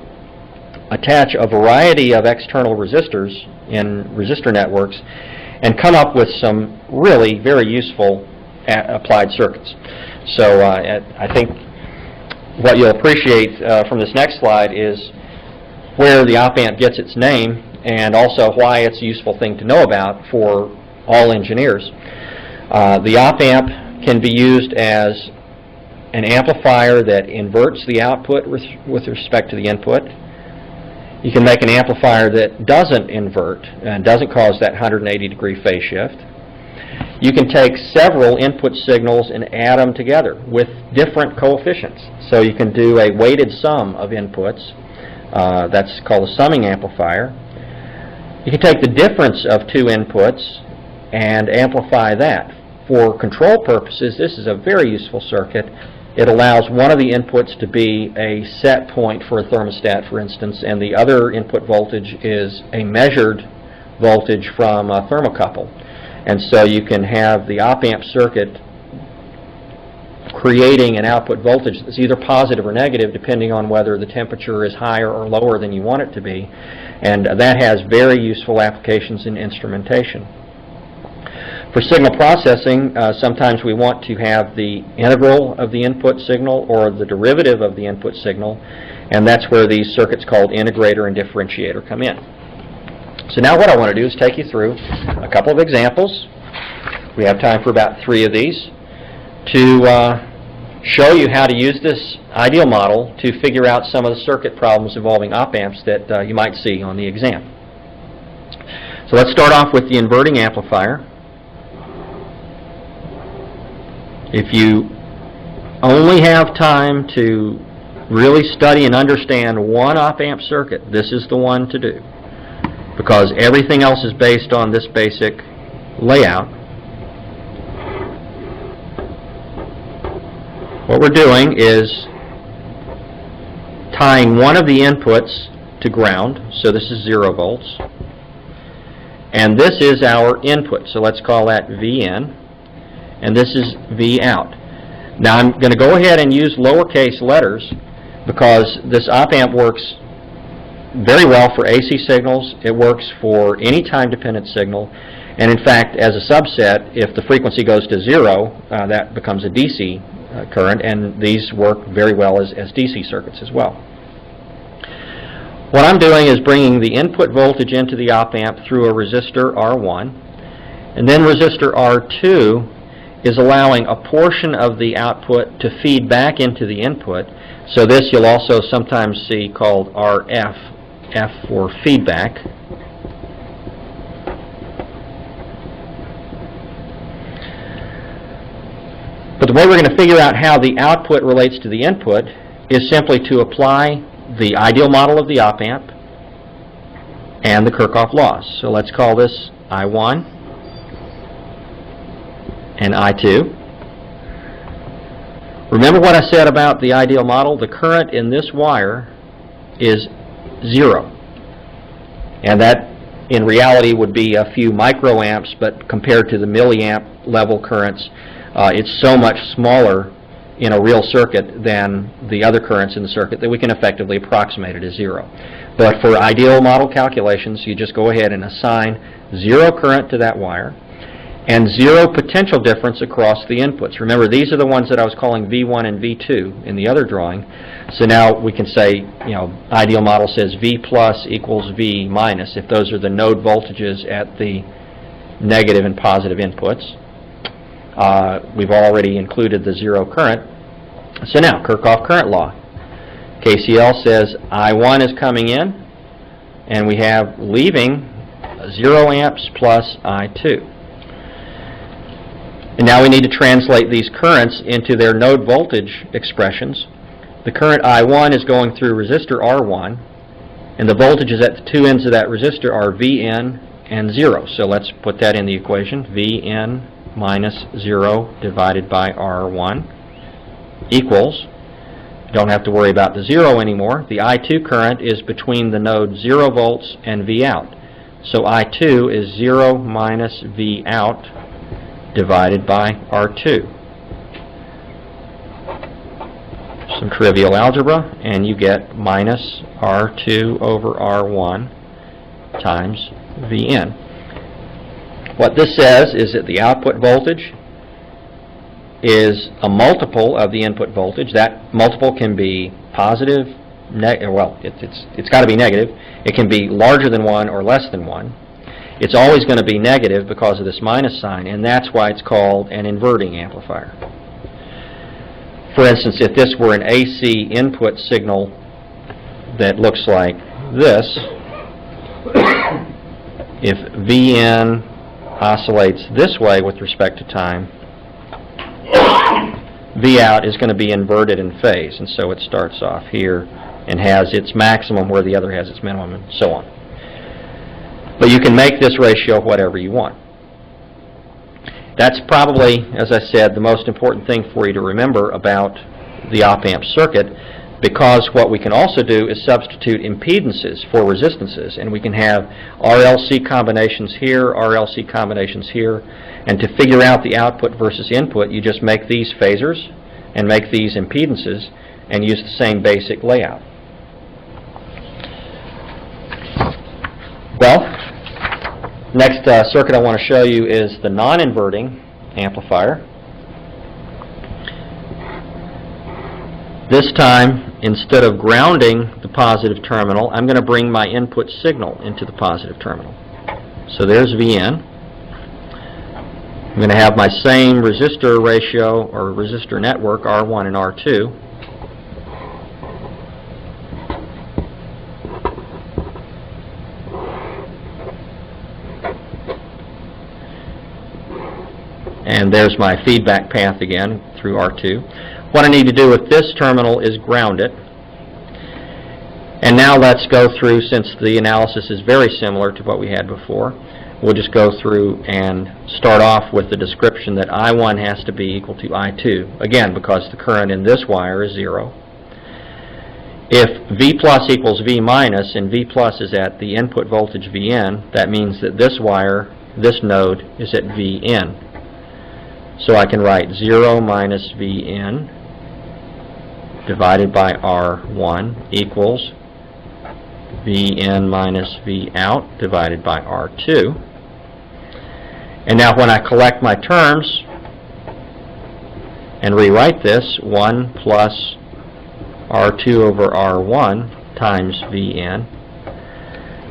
[SPEAKER 1] attach a variety of external resistors in resistor networks, and come up with some really very useful applied circuits. So I think what you'll appreciate from this next slide is where the op-amp gets its name and also why it's a useful thing to know about for all engineers. The op-amp can be used as an amplifier that inverts the output with respect to the input. You can make an amplifier that doesn't invert and doesn't cause that 180-degree phase shift. You can take several input signals and add them together with different coefficients. So you can do a weighted sum of inputs. That's called a summing amplifier. You can take the difference of two inputs and amplify that. For control purposes, this is a very useful circuit. It allows one of the inputs to be a set point for a thermostat, for instance, and the other input voltage is a measured voltage from a thermocouple. And so you can have the op-amp circuit creating an output voltage that's either positive or negative depending on whether the temperature is higher or lower than you want it to be. And that has very useful applications in instrumentation. For signal processing, sometimes we want to have the integral of the input signal or the derivative of the input signal, and that's where these circuits called integrator and differentiator come in. So now what I want to do is take you through a couple of examples. We have time for about 3 of these to show you how to use this ideal model to figure out some of the circuit problems involving op amps that you might see on the exam. So let's start off with the inverting amplifier. If you only have time to really study and understand one op amp circuit, this is the one to do, because everything else is based on this basic layout. What we're doing is tying one of the inputs to ground, so this is 0 volts, and this is our input, so let's call that VN, and this is V out. Now I'm going to go ahead and use lowercase letters because this op amp works very well for AC signals. It works for any time-dependent signal, and in fact, as a subset, if the frequency goes to 0, that becomes a DC current, and these work very well as DC circuits as well. What I'm doing is bringing the input voltage into the op amp through a resistor R1, and then resistor R2 is allowing a portion of the output to feed back into the input. So this you'll also sometimes see called RF, F for feedback. But the way we're going to figure out how the output relates to the input is simply to apply the ideal model of the op amp and the Kirchhoff laws. So let's call this I1 and I2. Remember what I said about the ideal model? The current in this wire is 0. And that in reality would be a few microamps, but compared to the milliamp level currents, it's so much smaller in a real circuit than the other currents in the circuit that we can effectively approximate it as 0. But for ideal model calculations, you just go ahead and assign 0 current to that wire and 0 potential difference across the inputs. Remember, these are the ones that I was calling V1 and V2 in the other drawing. So now we can say, you know, ideal model says V plus equals V minus if those are the node voltages at the negative and positive inputs. We've already included the 0 current. So now, Kirchhoff current law. KCL says I1 is coming in, and we have leaving 0 amps plus I2. And now we need to translate these currents into their node voltage expressions. The current I1 is going through resistor R1, and the voltages at the two ends of that resistor are Vn and 0. So let's put that in the equation. Vn minus 0 divided by R1 equals, don't have to worry about the 0 anymore. The I2 current is between the node 0 volts and V out. So I2 is 0 minus V out divided by R2. Some trivial algebra, and you get minus R2 over R1 times Vn. What this says is that the output voltage is a multiple of the input voltage. That multiple can be positive, it's got to be negative. It can be larger than 1 or less than 1. It's always going to be negative because of this minus sign, and that's why it's called an inverting amplifier. For instance, if this were an AC input signal that looks like this, if Vn oscillates this way with respect to time, V out is going to be inverted in phase, and so it starts off here and has its maximum where the other has its minimum, and so on. But you can make this ratio whatever you want. That's probably, as I said, the most important thing for you to remember about the op-amp circuit, because what we can also do is substitute impedances for resistances, and we can have RLC combinations here, RLC combinations here, and to figure out the output versus input, you just make these phasors, and make these impedances and use the same basic layout. Well, next circuit I want to show you is the non-inverting amplifier. This time, instead of grounding the positive terminal, I'm going to bring my input signal into the positive terminal. So there's Vn. I'm going to have my same resistor ratio or resistor network, R1 and R2. And there's my feedback path again through R2. What I need to do with this terminal is ground it. And now let's go through, since the analysis is very similar to what we had before, we'll just go through and start off with the description that I1 has to be equal to I2, again, because the current in this wire is 0. If V plus equals V minus, and V plus is at the input voltage Vn, that means that this wire, this node, is at Vn. So I can write 0 minus Vn divided by R1 equals Vn minus V out divided by R2. And now when I collect my terms and rewrite this, 1 plus R2 over R1 times Vn.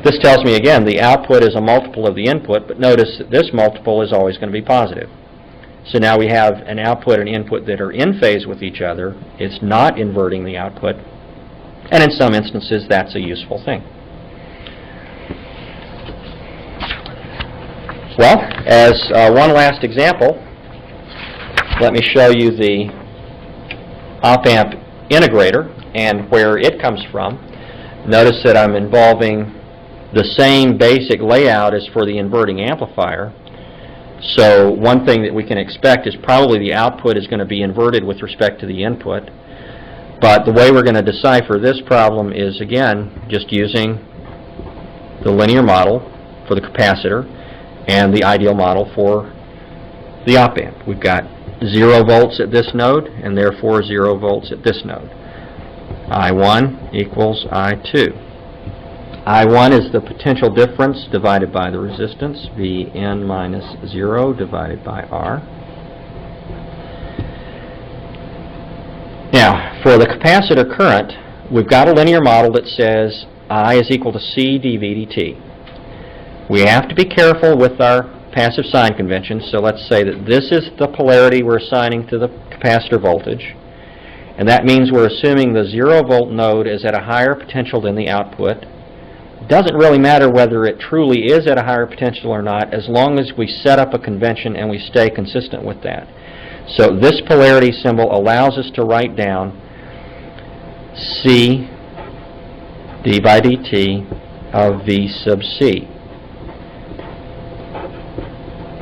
[SPEAKER 1] This tells me again the output is a multiple of the input, but notice that this multiple is always going to be positive. So now we have an output and input that are in phase with each other. It's not inverting the output, and in some instances that's a useful thing. Well, as one last example, let me show you the op-amp integrator and where it comes from. Notice that I'm involving the same basic layout as for the inverting amplifier. So one thing that we can expect is probably the output is going to be inverted with respect to the input. But the way we're going to decipher this problem is, again, just using the linear model for the capacitor and the ideal model for the op-amp. We've got 0 volts at this node, and therefore 0 volts at this node. I1 equals I2. I1 is the potential difference divided by the resistance, Vn minus 0 divided by R. Now, for the capacitor current, we've got a linear model that says I is equal to C dV dt. We have to be careful with our passive sign conventions, so let's say that this is the polarity we're assigning to the capacitor voltage, and that means we're assuming the 0 volt node is at a higher potential than the output. It doesn't really matter whether it truly is at a higher potential or not, as long as we set up a convention and we stay consistent with that. So this polarity symbol allows us to write down C d by dt of V sub C.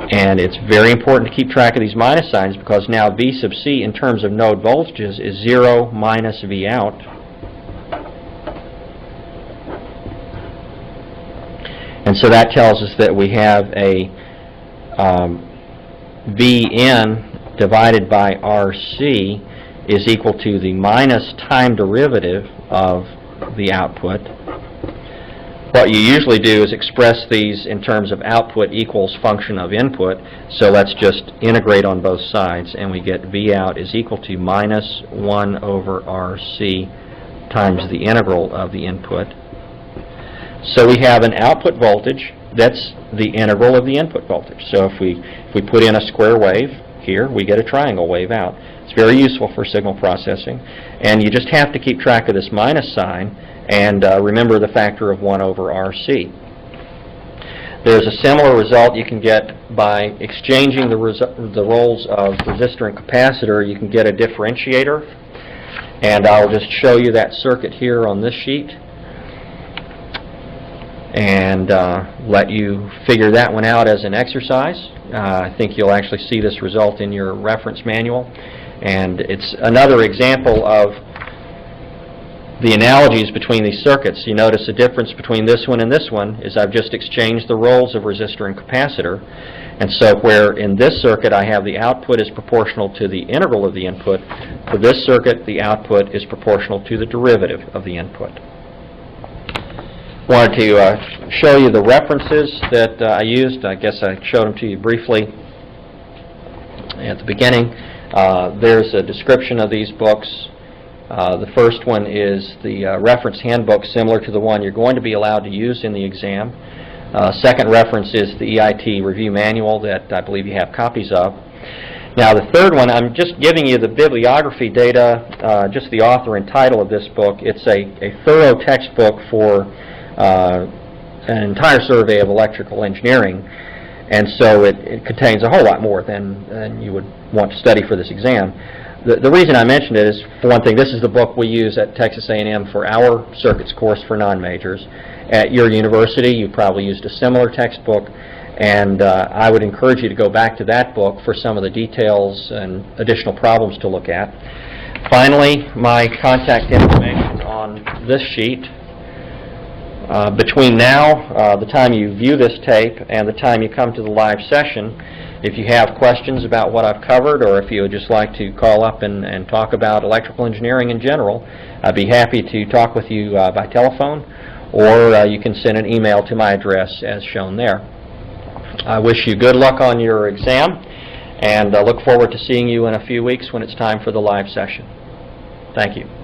[SPEAKER 1] And it's very important to keep track of these minus signs, because now V sub C in terms of node voltages is 0 minus V out. And so that tells us that we have a Vn divided by Rc is equal to the minus time derivative of the output. What you usually do is express these in terms of output equals function of input, so let's just integrate on both sides, and we get V out is equal to minus 1 over Rc times the integral of the input. So we have an output voltage that's the integral of the input voltage. So if we put in a square wave here, we get a triangle wave out. It's very useful for signal processing, and you just have to keep track of this minus sign and remember the factor of 1 over Rc. There's a similar result you can get by exchanging the roles of resistor and capacitor. You can get a differentiator, and I'll just show you that circuit here on this sheet and let you figure that one out as an exercise. I think you'll actually see this result in your reference manual, and it's another example of The analogies between these circuits, you notice the difference between this one and this one is I've just exchanged the roles of resistor and capacitor. And so where in this circuit I have the output is proportional to the integral of the input, for this circuit the output is proportional to the derivative of the input. Wanted to show you the references that I used. I guess I showed them to you briefly at the beginning. There's a description of these books. The first one is the reference handbook, similar to the one you're going to be allowed to use in the exam. Second reference is the EIT review manual that I believe you have copies of. Now the third one, I'm just giving you the bibliography data, just the author and title of this book. It's a thorough textbook for an entire survey of electrical engineering, and so it contains a whole lot more than you would want to study for this exam. The reason I mentioned it is, for one thing, this is the book we use at Texas A&M for our circuits course for non-majors. At your university, you probably used a similar textbook, and I would encourage you to go back to that book for some of the details and additional problems to look at. Finally, my contact information on this sheet. Between now, the time you view this tape, and the time you come to the live session, if you have questions about what I've covered, or if you would just like to call up and talk about electrical engineering in general, I'd be happy to talk with you by telephone, or you can send an email to my address as shown there. I wish you good luck on your exam, and I look forward to seeing you in a few weeks when it's time for the live session. Thank you.